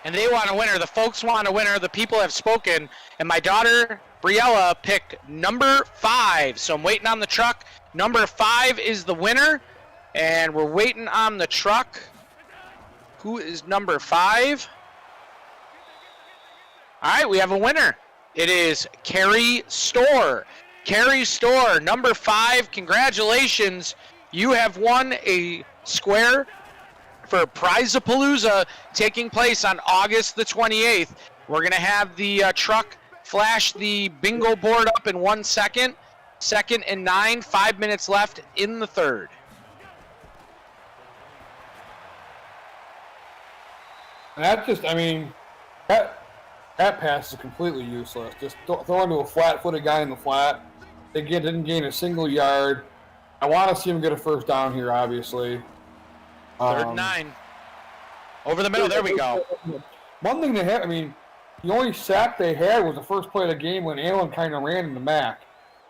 And they want a winner. The folks want a winner. The people have spoken. And my daughter, Briella, picked number 5. So I'm waiting on the truck. Number 5 is the winner. And we're waiting on the truck. Who is number 5? All right, we have a winner. It is Carrie Storr. Carrie Storr, number 5. Congratulations. You have won a square for Prize-a-Palooza taking place on August the 28th. We're going to have the truck flash the bingo board up in 1 second. 2nd and 9, 5 minutes left in the 3rd. And that just, that pass is completely useless. Just throw into a flat-footed guy in the flat. They didn't gain a single yard. I want to see him get a first down here, obviously. 3rd and 9. Over the middle, there we go. One thing they had, the only sack they had was the first play of the game when Allen kind of ran into Mack.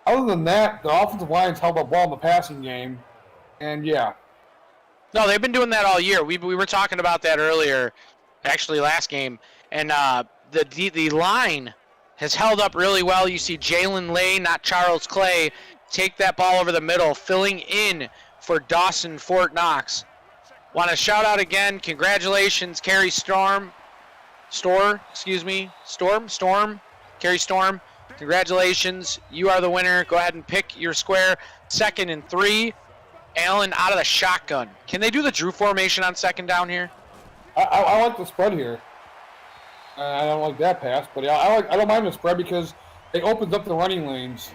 Other than that, the offensive lines held up well in the passing game. And, yeah. No, they've been doing that all year. We were talking about that earlier, actually last game. And the line has held up really well. You see Jalen Lay, not Charles Clay, take that ball over the middle, filling in for Dawson Fort Knox. Want to shout out again, congratulations, Carrie Storm. Carrie Storm, congratulations. You are the winner. Go ahead and pick your square. 2nd and 3. Allen out of the shotgun. Can they do the Drew formation on 2nd down here? I like the spread here. I don't like that pass, but I don't mind the spread because it opens up the running lanes.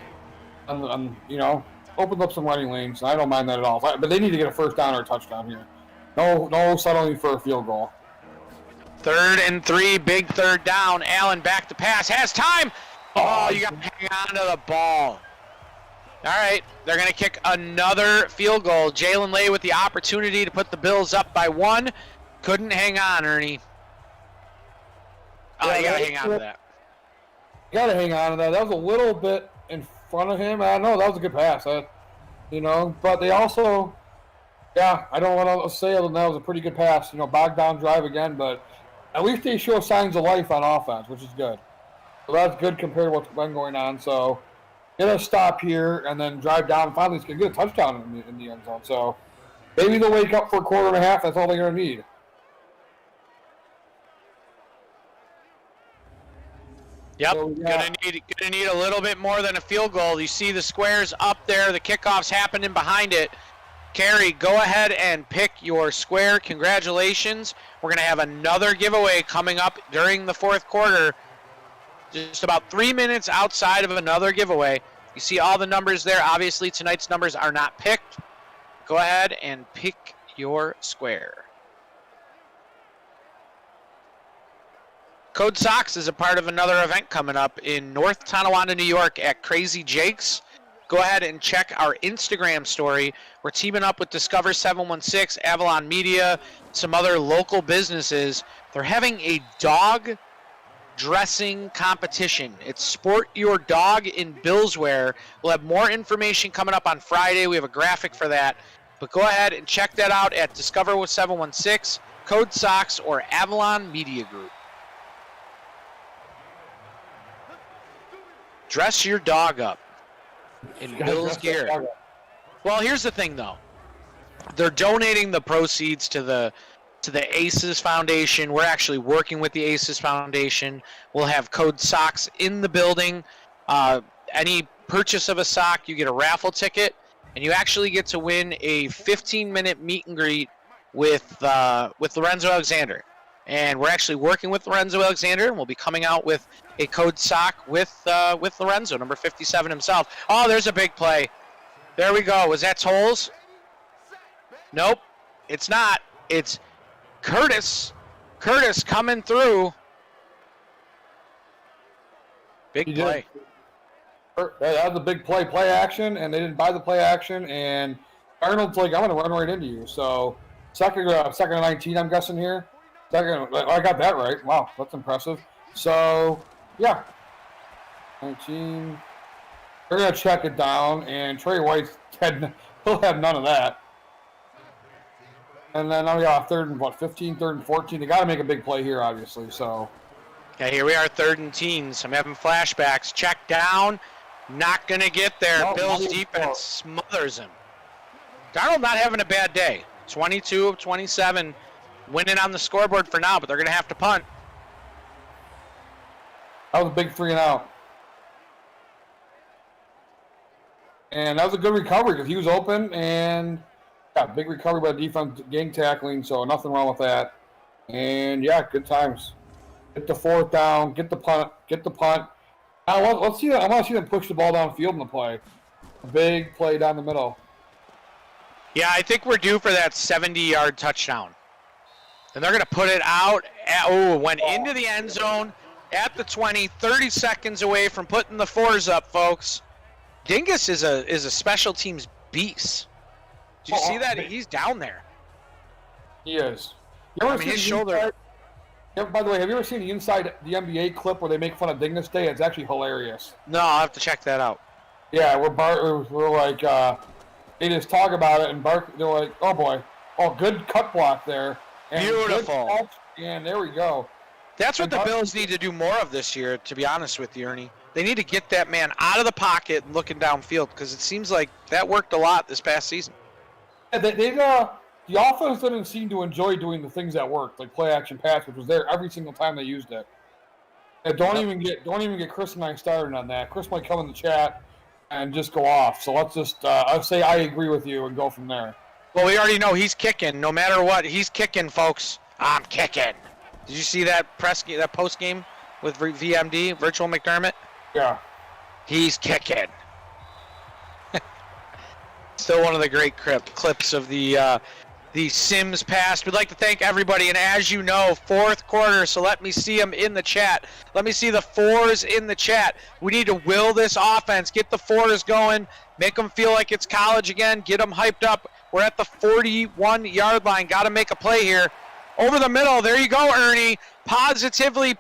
Opens up some running lanes. I don't mind that at all. But they need to get a first down or a touchdown here. No settling for a field goal. 3rd and 3, big 3rd down. Allen back to pass, has time. Oh, you got to hang on to the ball. All right, they're going to kick another field goal. Jalen Lay with the opportunity to put the Bills up by 1. Couldn't hang on, Ernie. Oh, you got to hang on to that. You got to hang on to that. That was a little bit in front of him. I know that was a good pass. But they also, I don't want to say other than that was a pretty good pass. Bogged down drive again, but at least they show signs of life on offense, which is good. So that's good compared to what's been going on. So get a stop here and then drive down and finally get a touchdown in the end zone. So maybe they'll wake up for a quarter and a half. That's all they're going to need. Yep, gonna need a little bit more than a field goal. You see the squares up there, the kickoff's happening behind it. Carrie, go ahead and pick your square. Congratulations. We're gonna have another giveaway coming up during the 4th quarter. Just about 3 minutes outside of another giveaway. You see all the numbers there. Obviously, tonight's numbers are not picked. Go ahead and pick your square. Code Sox is a part of another event coming up in North Tonawanda, New York at Crazy Jake's. Go ahead and check our Instagram story. We're teaming up with Discover 716, Avalon Media, some other local businesses. They're having a dog dressing competition. It's Sport Your Dog in Billswear. We'll have more information coming up on Friday. We have a graphic for that. But go ahead and check that out at Discover 716, Code Sox, or Avalon Media Group. Dress your dog up in Bill's gear. Well, here's the thing, though. They're donating the proceeds to the ACES Foundation. We're actually working with the ACES Foundation. We'll have Code Sox in the building any purchase of a sock, you get a raffle ticket, and you actually get to win a 15-minute meet and greet with Lorenzo Alexander. And we're actually working with Lorenzo Alexander, and we'll be coming out with a code sock with Lorenzo, number 57 himself. Oh, there's a big play. There we go. Was that Tolles? Nope, it's not. It's Curtis. Curtis coming through. Big play. That was a big play action, and they didn't buy the play action, and Arnold's like, I'm going to run right into you. So second and 19, I'm guessing here. I got that right. Wow, that's impressive. So, yeah. 19. They're going to check it down, and Trey White's he'll have none of that. And then now we got third and 15, third and 14. They got to make a big play here, obviously. So. Okay, here we are, third and teens. I'm having flashbacks. Check down. Not going to get there. No, Bills defense smothers him. Darnold not having a bad day. 22 of 27, winning on the scoreboard for now, but they're going to have to punt. That was a big 3-and-out. And that was a good recovery because he was open, and yeah, big recovery by the defense, gang tackling, so nothing wrong with that. And yeah, good times. Get the fourth down, get the punt. Let's see that. I want to see them push the ball downfield in the play. A big play down the middle. Yeah, I think we're due for that 70-yard touchdown. And they're going to put it out. Went into the end zone at the 20, 30 seconds away from putting the fours up, folks. Dingus is a special teams beast. Did you see that? He's down there. He is. You ever seen his shoulder. By the way, have you ever seen the Inside the NBA clip where they make fun of Dingus Day? It's actually hilarious. No, I'll have to check that out. Yeah, we're like, they just talk about it, and they're like, oh boy, good cut block there. And beautiful. Catch, and there we go. That's what the Bills need to do more of this year, to be honest with you, Ernie. They need to get that man out of the pocket and looking downfield, because it seems like that worked a lot this past season. Yeah, the offense didn't seem to enjoy doing the things that worked, like play action pass, which was there every single time they used it. And don't even get Chris and I started on that. Chris might come in the chat and just go off. So let's just I'll say I agree with you and go from there. Well, we already know he's kicking. No matter what, he's kicking, folks. I'm kicking. Did you see that post game with VMD, Virtual McDermott? Yeah. He's kicking. Still one of the great clips of the Sims past. We'd like to thank everybody, and as you know, fourth quarter, so let me see them in the chat. Let me see the fours in the chat. We need to will this offense, get the fours going, make them feel like it's college again, get them hyped up. We're at the 41-yard line. Got to make a play here. Over the middle, there you go, Ernie. Positively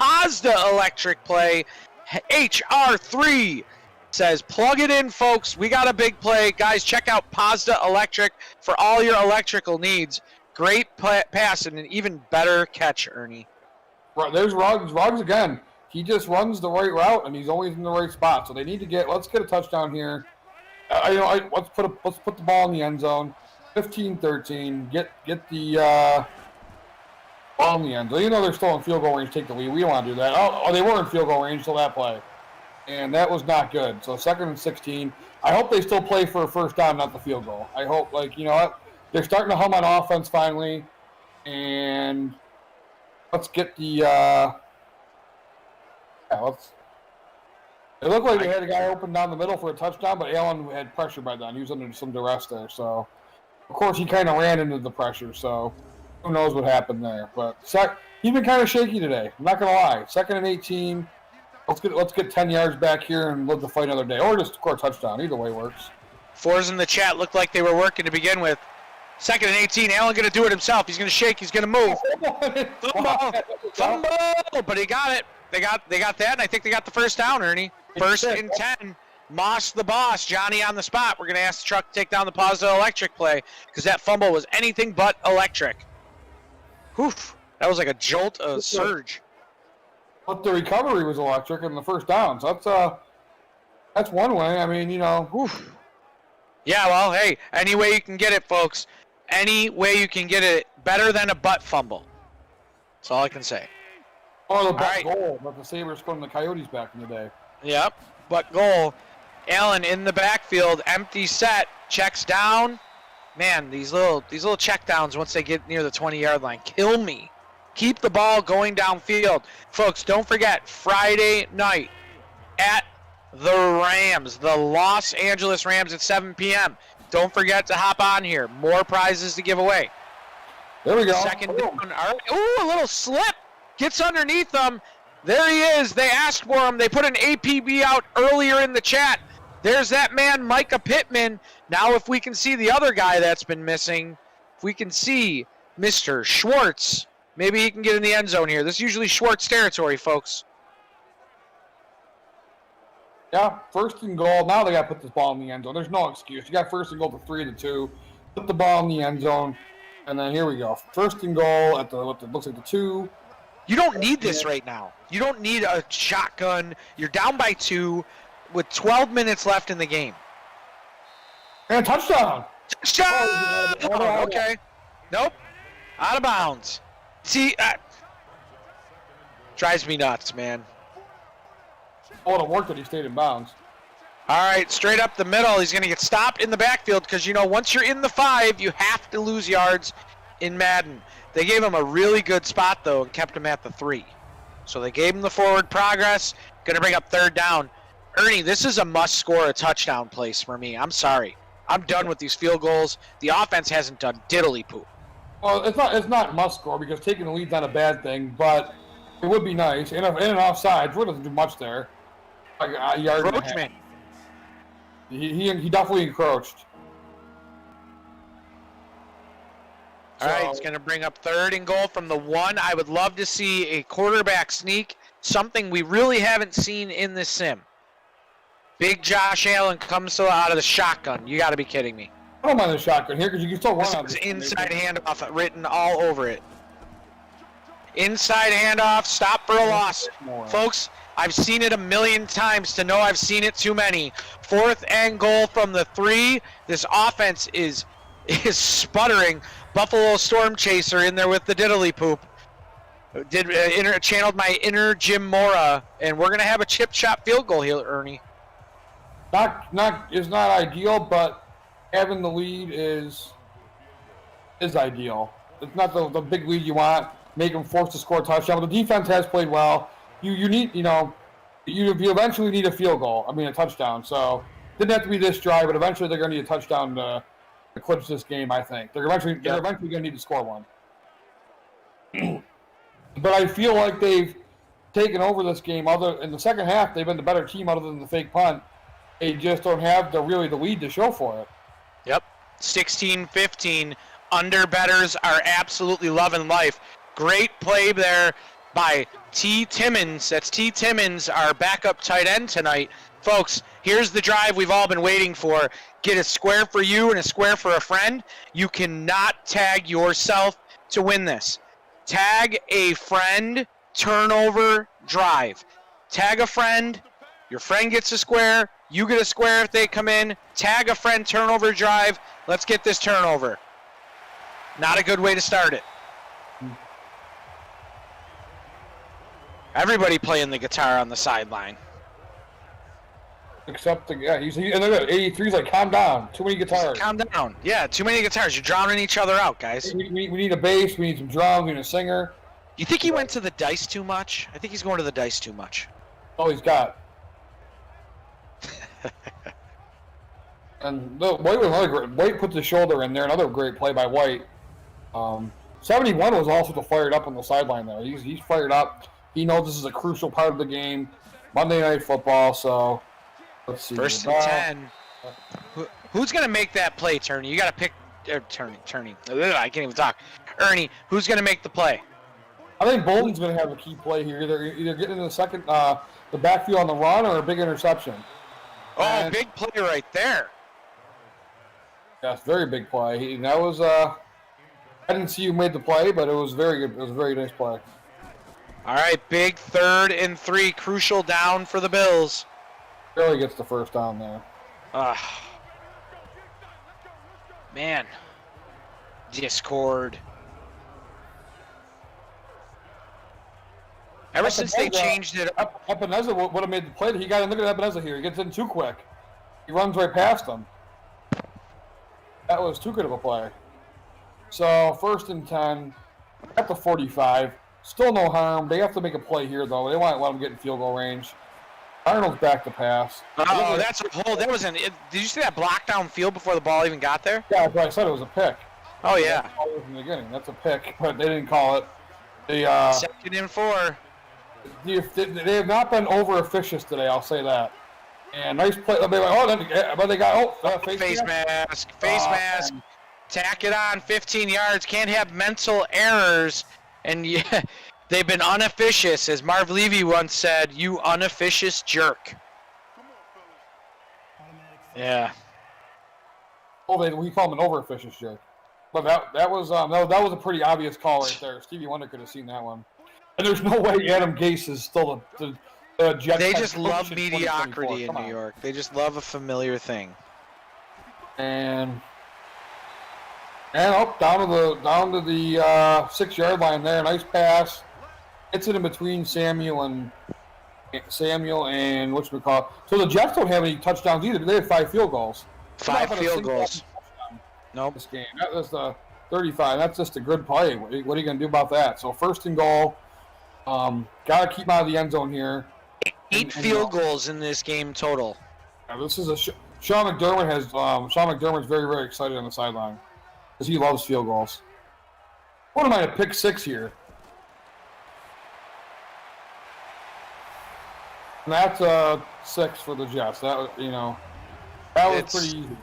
Mazda electric play. HR3 says, plug it in, folks. We got a big play. Guys, check out Mazda Electric for all your electrical needs. Great pass and an even better catch, Ernie. Right, there's Ruggs. Ruggs again. He just runs the right route, and he's always in the right spot. So they need to let's get a touchdown here. Let's put the ball in the end zone. 15-13. Get the ball in the end zone. You know they're still in field goal range. Take the lead. We don't want to do that. Oh, they were in field goal range until that play. And that was not good. So 2nd and 16. I hope they still play for a first down, not the field goal. I hope, they're starting to hum on offense finally. And let's get the it looked like they had a guy open down the middle for a touchdown, but Allen had pressure by then. He was under some duress there. So, of course, he kind of ran into the pressure. So, who knows what happened there. But he's been kind of shaky today. I'm not going to lie. 2nd and 18. Let's get 10 yards back here and live the fight another day. Or just score a touchdown. Either way works. Fours in the chat looked like they were working to begin with. 2nd and 18. Allen going to do it himself. He's going to shake. He's going to move. Fumble. But he got it. They got that, and I think they got the first down, Ernie. 1st and 10. Moss the boss. Johnny on the spot. We're going to ask the truck to take down the Mazda electric play because that fumble was anything but electric. Oof. That was like a jolt, a surge. But the recovery was electric and the first down. So that's one way. I mean, Oof. Yeah, well, hey, any way you can get it, folks. Any way you can get it, better than a butt fumble. That's all I can say. Or the butt goal, but the Sabres put the Coyotes back in the day. Yep, but goal. Allen in the backfield, empty set, checks down. Man, these little check downs once they get near the 20-yard line kill me. Keep the ball going downfield. Folks, don't forget, Friday night at the Rams, the Los Angeles Rams at 7 p.m. Don't forget to hop on here. More prizes to give away. There we go. Second down. All right. Ooh, a little slip. Gets underneath them. There he is. They asked for him. They put an APB out earlier in the chat. There's that man, Micah Pittman. Now if we can see the other guy that's been missing, if we can see Mr. Schwartz, maybe he can get in the end zone here. This is usually Schwartz territory, folks. Yeah, first and goal. Now they got to put this ball in the end zone. There's no excuse. You got first and goal to 3-2. Put the ball in the end zone. And then here we go. First and goal at what looks like the 2. You don't need this right now. You don't need a shotgun. You're down by 2 with 12 minutes left in the game. And touchdown. Touchdown! Oh, okay. Nope. Out of bounds. See, drives me nuts, man. Oh, it worked that he stayed in bounds. All right, straight up the middle. He's going to get stopped in the backfield because, you know, once you're in the 5, you have to lose yards in Madden. They gave him a really good spot, though, and kept him at the 3. So they gave him the forward progress. Going to bring up third down. Ernie, this is a must-score a touchdown place for me. I'm sorry. I'm done with these field goals. The offense hasn't done diddly-poo. Well, it's not must score because taking the lead's not a bad thing, but it would be nice. In and offside, Drew doesn't do much there. Like a yard and a half. Encroachment. He definitely encroached. All right, he's going to bring up third and goal from the 1. I would love to see a quarterback sneak, something we really haven't seen in this sim. Big Josh Allen comes out of the shotgun. You got to be kidding me. I don't mind the shotgun here because you can still run This on is this. inside handoff written all over it. Inside handoff, stop for a loss. Folks, I've seen it a million times to know I've seen it too many. Fourth and goal from the 3. This offense is sputtering. Buffalo Storm Chaser in there with the diddly poop. Channeled my inner Jim Mora, and we're going to have a chip shot field goal here, Ernie. It's not ideal, but having the lead is ideal. It's not the big lead you want. Make them forced to score a touchdown. But the defense has played well. You need, you eventually need a field goal. I mean, a touchdown. So didn't have to be this drive, but eventually they're going to need a touchdown to clinch this game. I think they're eventually going to need to score one. But I feel like they've taken over this game. In the second half, they've been the better team other than the fake punt. They just don't have the lead to show for it. Yep, 16-15. Under betters are absolutely loving life. Great play there by T. Timmons. That's T. Timmons, our backup tight end tonight. Folks, here's the drive we've all been waiting for. Get a square for you and a square for a friend. You cannot tag yourself to win this. Tag a friend, turnover, drive. Tag a friend, your friend gets a square, you get a square if they come in. Tag a friend, turnover, drive. Let's get this turnover. Not a good way to start it. Everybody playing the guitar on the sideline. Except, and look at 83's like, calm down. Too many guitars. Calm down. Yeah, too many guitars. You're drowning each other out, guys. We need a bass. We need some drums. We need a singer. You think he went to the dice too much? I think he's going to the dice too much. Oh, he's got. And White was another great. White put the shoulder in there. Another great play by White. 71 was also fired up on the sideline there. He's fired up. He knows this is a crucial part of the game. Monday Night Football. So let's see. First and 10. Who's going to make that play, Turney? You got to pick. Turney. I can't even talk. Ernie, who's going to make the play? I think Bolden's going to have a key play here. Either getting in the backfield on the run or a big interception. Oh, big play right there. Yes, very big play. That was I didn't see who made the play, but it was very good. It was a very nice play. All right, big 3rd and 3, crucial down for the Bills. Barely gets the first down there. Man. Discord. Ever since they changed it. Epineza would have made the play. He got in. Look at Epineza here. He gets in too quick. He runs right past him. That was too good of a play. So 1st and 10 at the 45. Still no harm. They have to make a play here, though. They want to let them get in field goal range. Arnold's back to pass. Oh, that's a hole. That was did you see that block down field before the ball even got there? Yeah, that's what I said. It was a pick. Oh, yeah. From the beginning. That's a pick, but they didn't call it. They, 2nd and 4. They have not been over-officious today, I'll say that. And nice play. But they got Face mask. Face mask. Man. Tack it on 15 yards. Can't have mental errors. And yeah, they've been unofficious. As Marv Levy once said, you unofficious jerk. Yeah. Oh, we call him an over-officious jerk. But that was a pretty obvious call right there. Stevie Wonder could have seen that one. And there's no way Adam Gase is still the Jets. They just love mediocrity in New York. They just love a familiar thing. And up down to the 6-yard line there. Nice pass. It's in between Samuel and whatchamacallit. So the Jets don't have any touchdowns either. They have 5 field goals. 5 field goals. Nope. This game. That was the 35. That's just a good play. What are you going to do about that? So 1st and goal. Got to keep out of the end zone here. 8 field goals in this game total. This is Sean McDermott's very, very excited on the sideline because he loves field goals. What am I to pick 6 here? And that's 6 for the Jets. That was pretty easy.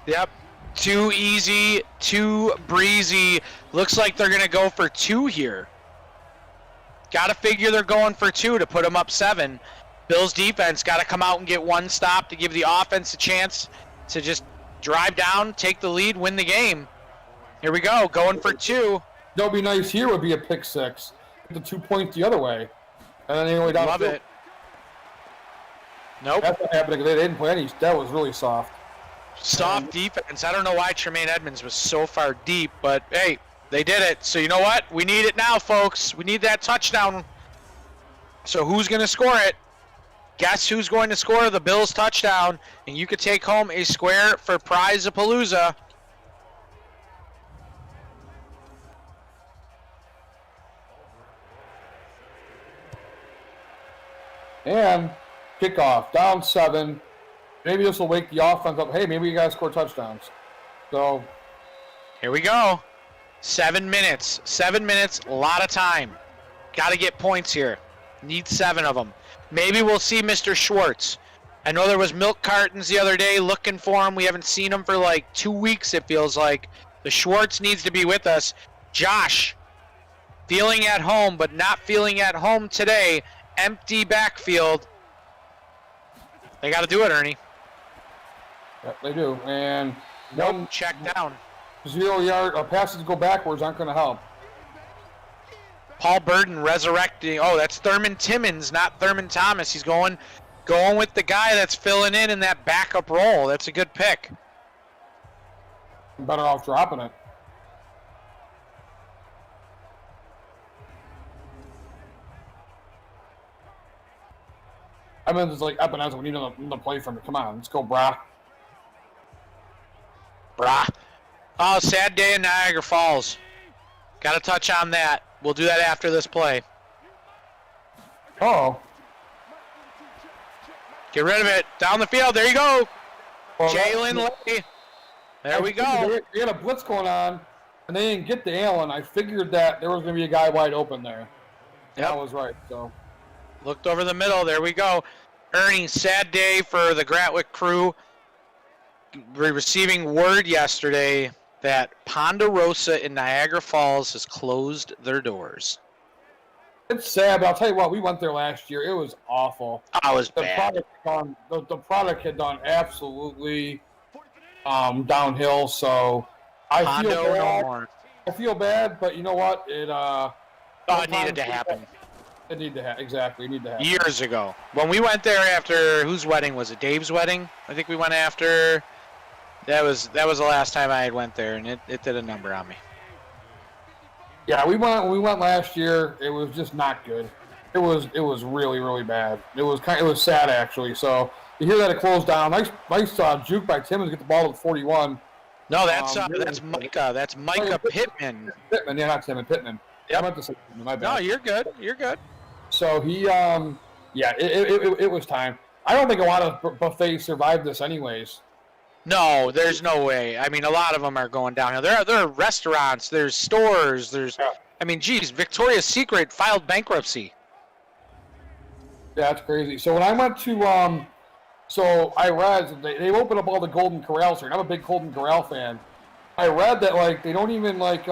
Yep. Too easy, too breezy. Looks like they're going to go for 2 here. Got to figure they're going for 2 to put them up 7. Bills defense got to come out and get 1 stop to give the offense a chance to just drive down, take the lead, win the game. Here we go, going for 2. That would be nice here would be a pick 6. Get the 2 points the other way. And then anyway down. Love it. Nope. That's what happened because they didn't play any. That was really soft. Soft defense. I don't know why Tremaine Edmonds was so far deep, but hey, they did it. So you know what? We need it now, folks. We need that touchdown. So who's going to score it? Guess who's going to score the Bills touchdown? And you could take home a square for Prize-a-Palooza. And kickoff, down 7. Maybe this will wake the offense up. Hey, maybe you guys score touchdowns. So here we go. 7 minutes. 7 minutes, a lot of time. Got to get points here. Need 7 of them. Maybe we'll see Mr. Schwartz. I know there was milk cartons the other day looking for him. We haven't seen him for like 2 weeks, it feels like. The Schwartz needs to be with us. Josh, feeling at home, but not feeling at home today. Empty backfield. They got to do it, Ernie. Yep, they do. And nope, check down. 0 yard passes go backwards aren't going to help. Paul Burden resurrecting. Oh, that's Thurman Timmons, not Thurman Thomas. He's going with the guy that's filling in that backup role. That's a good pick. I'm better off dropping it. I mean, it's like Epineza. We need another play from it. Come on, let's go, brah. Brah. Oh, sad day in Niagara Falls. Got to touch on that. We'll do that after this play. Oh. Get rid of it. Down the field. There you go. Well, Jalen Lee. There we go. We had a blitz going on, and they didn't get to Allen. I figured that there was going to be a guy wide open there. Yep. That was right. So. Looked over the middle. There we go. Ernie, sad day for the Gratwick crew. We're receiving word yesterday that Ponderosa in Niagara Falls has closed their doors. It's sad, but I'll tell you what, we went there last year. It was awful. Oh, it was bad. The product had gone absolutely downhill, so I feel bad, but you know what? It needed to happen. It needed to happen. Exactly. It needed to happen. Years ago. When we went there after, whose wedding was it? Dave's wedding? I think we went after. That was the last time I had went there, and it did a number on me. Yeah, we went last year. It was just not good. It was really, really bad. It was sad actually. So you hear that it closed down. Nice juke by Timmons, get the ball at 41. No, that's Micah. That's Micah Pittman. Pittman, yeah, not Timmons, Pittman. Yep. I meant to say Pittman, my bad. No, you're good. You're good. So he, yeah, it was time. I don't think a lot of buffets survived this anyways. No, there's no way. I mean, a lot of them are going downhill. There are restaurants, there's stores, I mean, geez, Victoria's Secret filed bankruptcy. Yeah, that's crazy. So when I went to, so I read they opened up all the Golden Corrals here. And I'm a big Golden Corral fan. I read that like they don't even like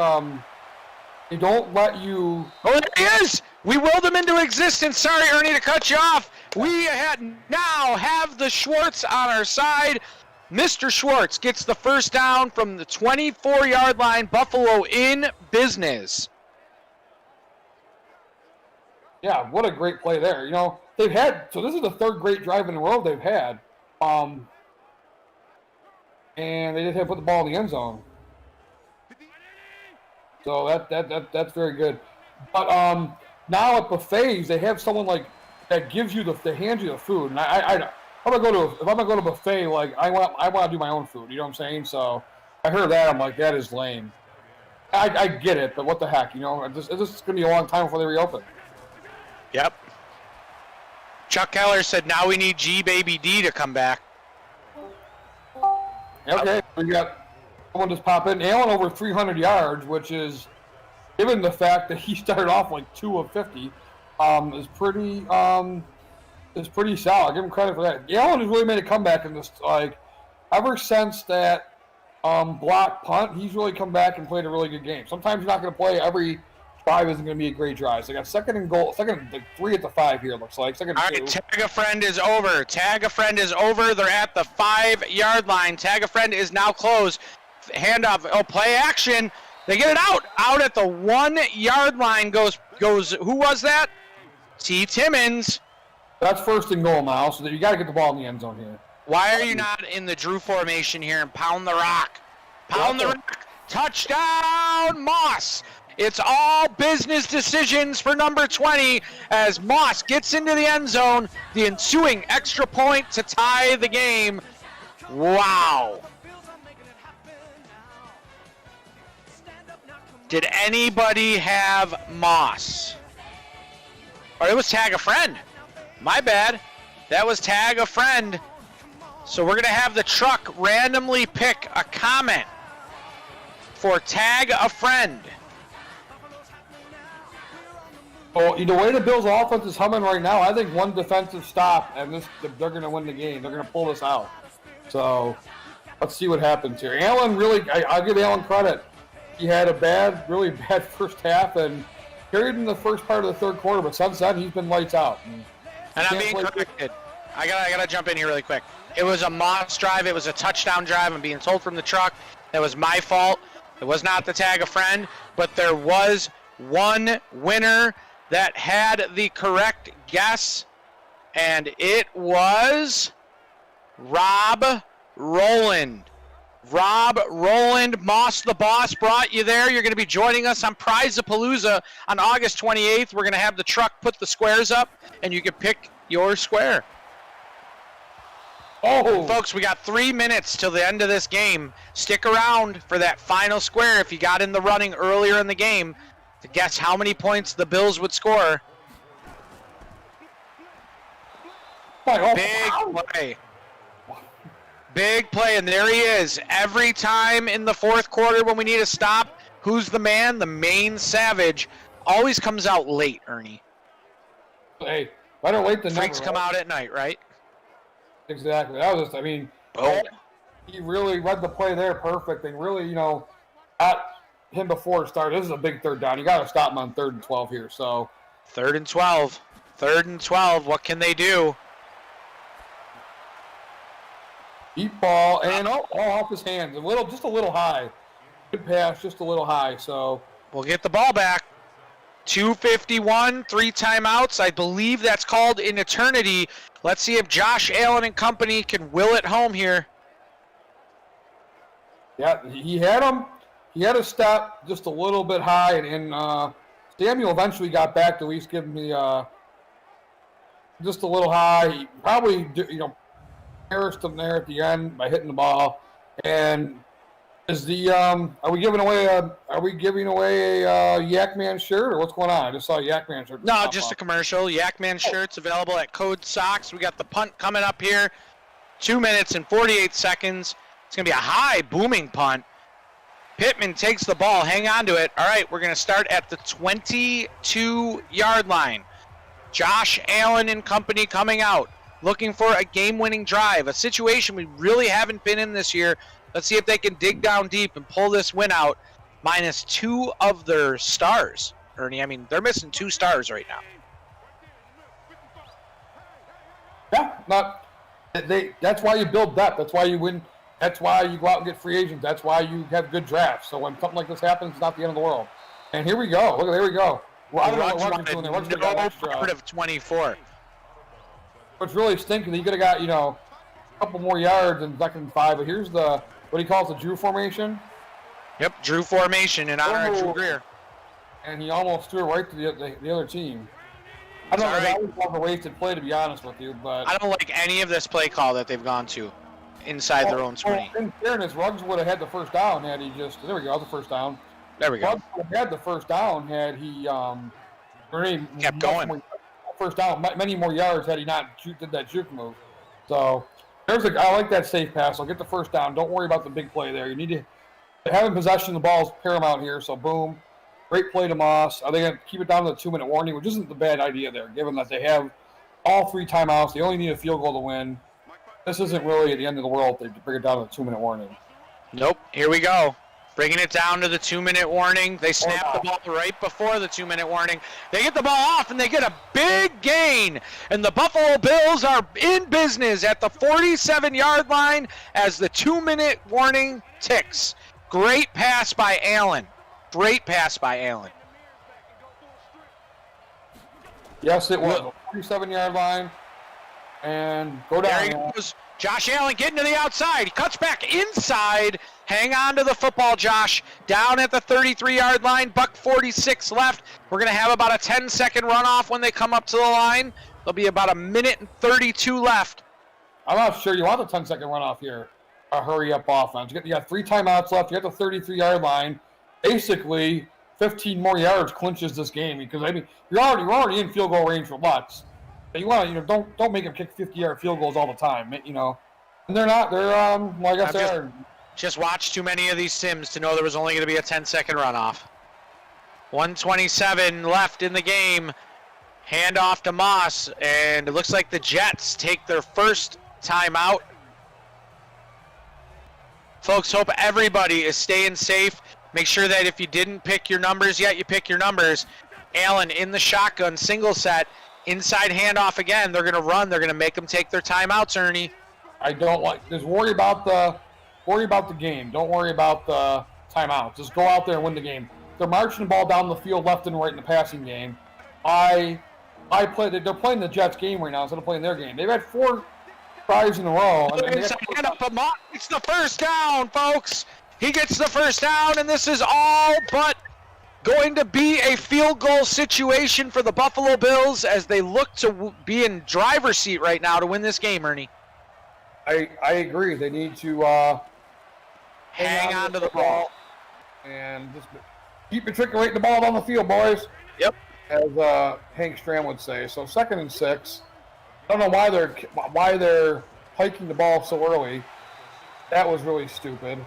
they don't let you. Oh, there he is! We willed him into existence. Sorry, Ernie, to cut you off. We now have the Schwartz on our side. Mr. Schwartz gets the first down from the 24-yard line. Buffalo in business. Yeah, what a great play there. You know, they've had, so this is the third great drive in the world they've had. And they just had to put the ball in the end zone. So that's very good. But now at buffets, they have someone like that gives you that hands you the food. And if I'm gonna go to a buffet, like I want to do my own food. You know what I'm saying? So I heard that, I'm like, that is lame. I get it, but what the heck? You know, it's just gonna be a long time before they reopen. Yep. Chuck Keller said now we need G Baby D to come back. Okay, we got someone just pop in. Allen over 300 yards, which is, given the fact that he started off like 2 of 50, is pretty solid. Give him credit for that. Allen has really made a comeback in this. Like ever since that block punt, he's really come back and played a really good game. Sometimes you're not going to play every drive. Isn't going to be a great drive. So they got second and goal, like 3 at the 5 here. It looks like second. All and 2. right, tag a friend is over. Tag a friend is over. They're at the 5-yard line. Tag a friend is now closed. Handoff. Oh, play action. They get it out. Out at the 1-yard line goes. Who was that? T. Timmons. That's first and goal now. So that you got to get the ball in the end zone here. Why are you not in the Drew formation here and pound the rock? Pound the rock. Touchdown, Moss. It's all business decisions for number 20 as Moss gets into the end zone. The ensuing extra point to tie the game. Wow. Did anybody have Moss? Or it was tag a friend. My bad. That was tag a friend. So we're going to have the truck randomly pick a comment for tag a friend. Well, the way the Bills' offense is humming right now, I think one defensive stop and they're going to win the game. They're going to pull this out. So let's see what happens here. Allen really, I'll give Allen credit. He had a really bad first half and carried in the first part of the third quarter, but since then he's been lights out. And I'm being corrected. I gotta jump in here really quick. It was a Moss drive. It was a touchdown drive. I'm being told from the truck. That was my fault. It was not the tag a friend, but there was one winner that had the correct guess, and it was Rob Rowland. Rob Rowland, Moss the Boss, brought you there. You're going to be joining us on Prize-a-Palooza on August 28th. We're going to have the truck put the squares up, and you can pick your square. Oh, folks, we got 3 minutes till the end of this game. Stick around for that final square if you got in the running earlier in the game to guess how many points the Bills would score. Big play. Big play, and there he is. Every time in the fourth quarter when we need a stop, who's the man? The main savage. Always comes out late, Ernie. Hey, better late than never. Freaks come out at night, right? Exactly. That was just, I mean, he really read the play there perfect and really, at him before it started. This is a big third down. You got to stop him on 3rd and 12 here. So 3rd and 12. 3rd and 12. What can they do? Deep ball and all off his hands. Just a little high. Good pass, just a little high. So we'll get the ball back. 2:51, 3 timeouts. I believe that's called an eternity. Let's see if Josh Allen and company can will it home here. Yeah, he had him. he had a step just a little bit high, and Samuel eventually got back to at least give me just a little high. He probably, embarrassed him there at the end by hitting the ball. And is the are we giving away a Yak Man shirt, or what's going on? I just saw a Yak Man shirt. No, just a commercial. Yak Man shirts available at Code Sox. We got the punt coming up here. 2 minutes and 48 seconds. It's going to be a high booming punt. Pittman takes the ball. Hang on to it. All right, we're going to start at the 22-yard line. Josh Allen and company coming out, looking for a game-winning drive, a situation we really haven't been in this year. Let's see if they can dig down deep and pull this win out. Minus 2 of their stars, Ernie. I mean, they're missing 2 stars right now. Yeah, that's why you build depth. That's why you win. That's why you go out and get free agents. That's why you have good drafts. So when something like this happens, it's not the end of the world. And here we go. Look, there we go. Well, I don't know what Rutgers doing there. Rutgers got extra. Part of 24. What's really stinking, he could have got, a couple more yards in 2nd and 5. But here's what he calls the Drew formation. Yep, Drew formation in honor of Drew Greer. And he almost threw it right to the other team. I don't know if that was a wasted play, to be honest with you, but I don't like any of this play call that they've gone to inside their own 20. In fairness, Ruggs would have had the first down had he just. There we go, the first down. There we go. Ruggs would have had the first down had he kept going. First down, many more yards had he not did that juke move. So I like that safe pass. I'll get the first down. Don't worry about the big play there. You need to having possession of the ball is paramount here. So boom. Great play to Moss. Are they going to keep it down to the 2-minute warning, which isn't the bad idea there, given that they have all 3 timeouts. They only need a field goal to win. This isn't really the end of the world if they bring it down to the 2-minute warning. Nope. Here we go. Bringing it down to the 2-minute warning. They snap the ball right before the 2-minute warning. They get the ball off, and they get a big gain. And the Buffalo Bills are in business at the 47-yard line as the 2-minute warning ticks. Great pass by Allen. Great pass by Allen. Yes, it was. 47-yard line. And go down. There he goes. Josh Allen getting to the outside. He cuts back inside. Hang on to the football, Josh. Down at the 33-yard line. $1:46 left. We're going to have about a 10-second runoff when they come up to the line. There'll be about 1:32 left. I'm not sure you want the 10-second runoff here. A hurry-up offense. You got 3 timeouts left. You got the 33-yard line. Basically, 15 more yards clinches this game because you're already in field goal range for Lutz. But you want to don't make them kick 50-yard field goals all the time, And they're not. They're like I said. Just watched too many of these sims to know there was only going to be a 10-second runoff. 1:27 left in the game. Handoff to Moss, and it looks like the Jets take their first timeout. Folks, hope everybody is staying safe. Make sure that if you didn't pick your numbers yet, you pick your numbers. Allen in the shotgun, single set, inside handoff again. They're going to run. They're going to make them take their timeouts, Ernie. I don't like. Just worry about the game. Don't worry about the timeouts. Just go out there and win the game. They're marching the ball down the field left and right in the passing game. They're playing the Jets game right now instead of playing their game. They've had 4 tries in a row. It's the first down, folks. He gets the first down, and this is all but going to be a field goal situation for the Buffalo Bills as they look to be in driver's seat right now to win this game, Ernie. I agree. They need to hang on to the ball and just keep your trick and rate the ball down the field, boys. Yep. As Hank Stram would say. So 2nd and 6. I don't know why they're hiking the ball so early. That was really stupid.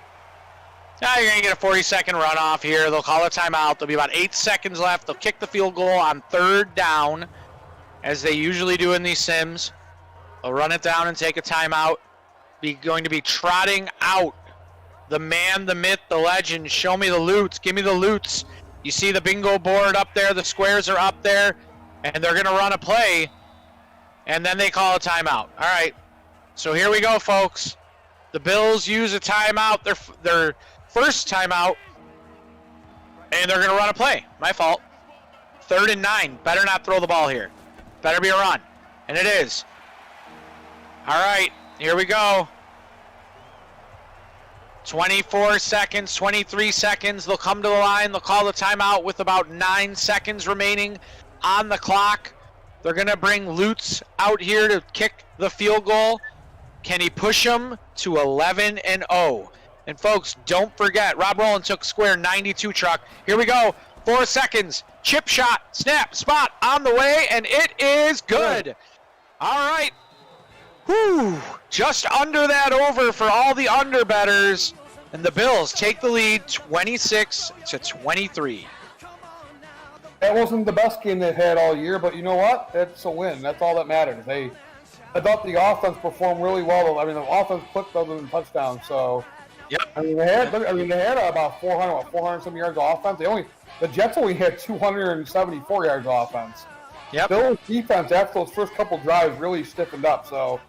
Now you're going to get a 40-second runoff here. They'll call a timeout. There'll be about 8 seconds left. They'll kick the field goal on 3rd down, as they usually do in these sims. They'll run it down and take a timeout. Going to be trotting out the man, the myth, the legend. Show me the loots. Give me the loots. You see the bingo board up there. The squares are up there, and they're going to run a play, and then they call a timeout. All right, so here we go, folks. The Bills use a timeout. Their first timeout, and they're going to run a play. My fault. 3rd and 9. Better not throw the ball here. Better be a run. And it is. All right, here we go. 24 seconds, 23 seconds. They'll come to the line. They'll call the timeout with about 9 seconds remaining on the clock. They're going to bring Lutz out here to kick the field goal. Can he push them to 11-0? And folks, don't forget, Rob Rowland took square 92 truck. Here we go. 4 seconds. Chip shot. Snap. Spot on the way. And it is good. All right. Whew. Just under that over for all the underbetters. And the Bills take the lead 26-23. That wasn't the best game they've had all year, but you know what? It's a win. That's all that matters. I thought the offense performed really well. I mean, the offense clipped other than touchdowns. So, yep. I mean, they had about 400 some yards of offense. The Jets only had 274 yards of offense. Yep. Bills defense after those first couple drives really stiffened up. So,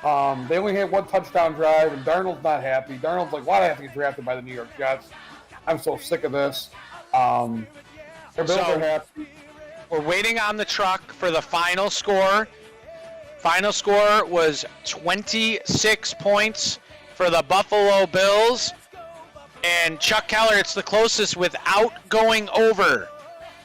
they only had 1 touchdown drive, and Darnold's not happy. Darnold's like, why do I have to get drafted by the New York Jets? I'm so sick of this. Their Bills are happy. We're waiting on the truck for the final score. Final score was 26 points for the Buffalo Bills. And Chuck Keller, it's the closest without going over.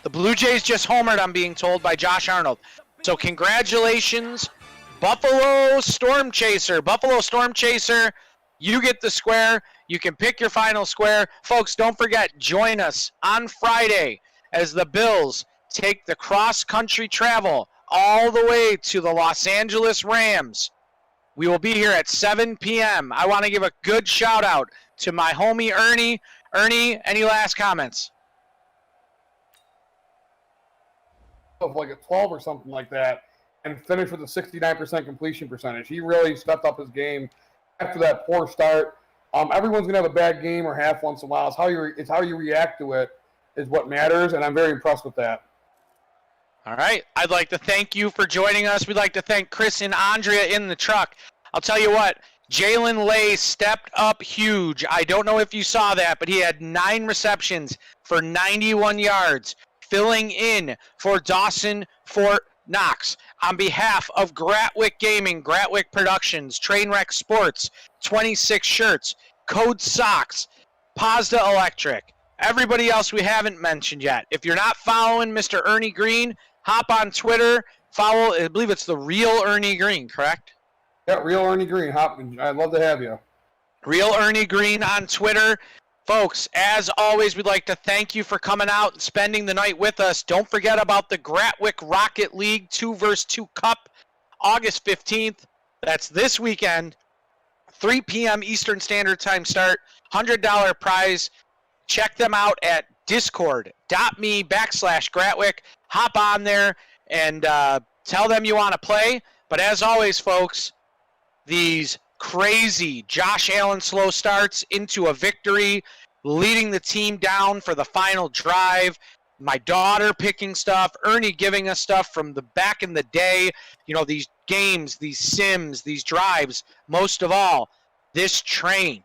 The Blue Jays just homered, I'm being told, by Josh Arnold. So congratulations, Buffalo Storm Chaser. Buffalo Storm Chaser, you get the square. You can pick your final square. Folks, don't forget, join us on Friday as the Bills take the cross-country travel all the way to the Los Angeles Rams. We will be here at 7 p.m. I want to give a good shout-out to my homie Ernie. Ernie, any last comments? Of like a 12 or something like that, and finished with a 69% completion percentage. He really stepped up his game after that poor start. Everyone's going to have a bad game or half once in a while. It's how you react to it is what matters, and I'm very impressed with that. All right. I'd like to thank you for joining us. We'd like to thank Chris and Andrea in the truck. I'll tell you what, Jalen Lay stepped up huge. I don't know if you saw that, but he had 9 receptions for 91 yards, filling in for Dawson Fort Knox. On behalf of Gratwick Gaming, Gratwick Productions, Trainwreck Sports, 26 Shirts, Code Socks, Pazda Electric, everybody else we haven't mentioned yet. If you're not following Mr. Ernie Green, hop on Twitter, follow, I believe it's the Real Ernie Green, correct? Yeah, Real Ernie Green. Hop, I'd love to have you. Real Ernie Green on Twitter. Folks, as always, we'd like to thank you for coming out and spending the night with us. Don't forget about the Gratwick Rocket League 2vs2 Cup, August 15th. That's this weekend, 3 p.m. Eastern Standard Time start, $100 prize. Check them out at discord.me/Gratwick. Hop on there and tell them you want to play. But as always, folks, these crazy Josh Allen slow starts into a victory, leading the team down for the final drive. My daughter picking stuff, Ernie giving us stuff from the back in the day. You know, these games, these sims, these drives, most of all, this train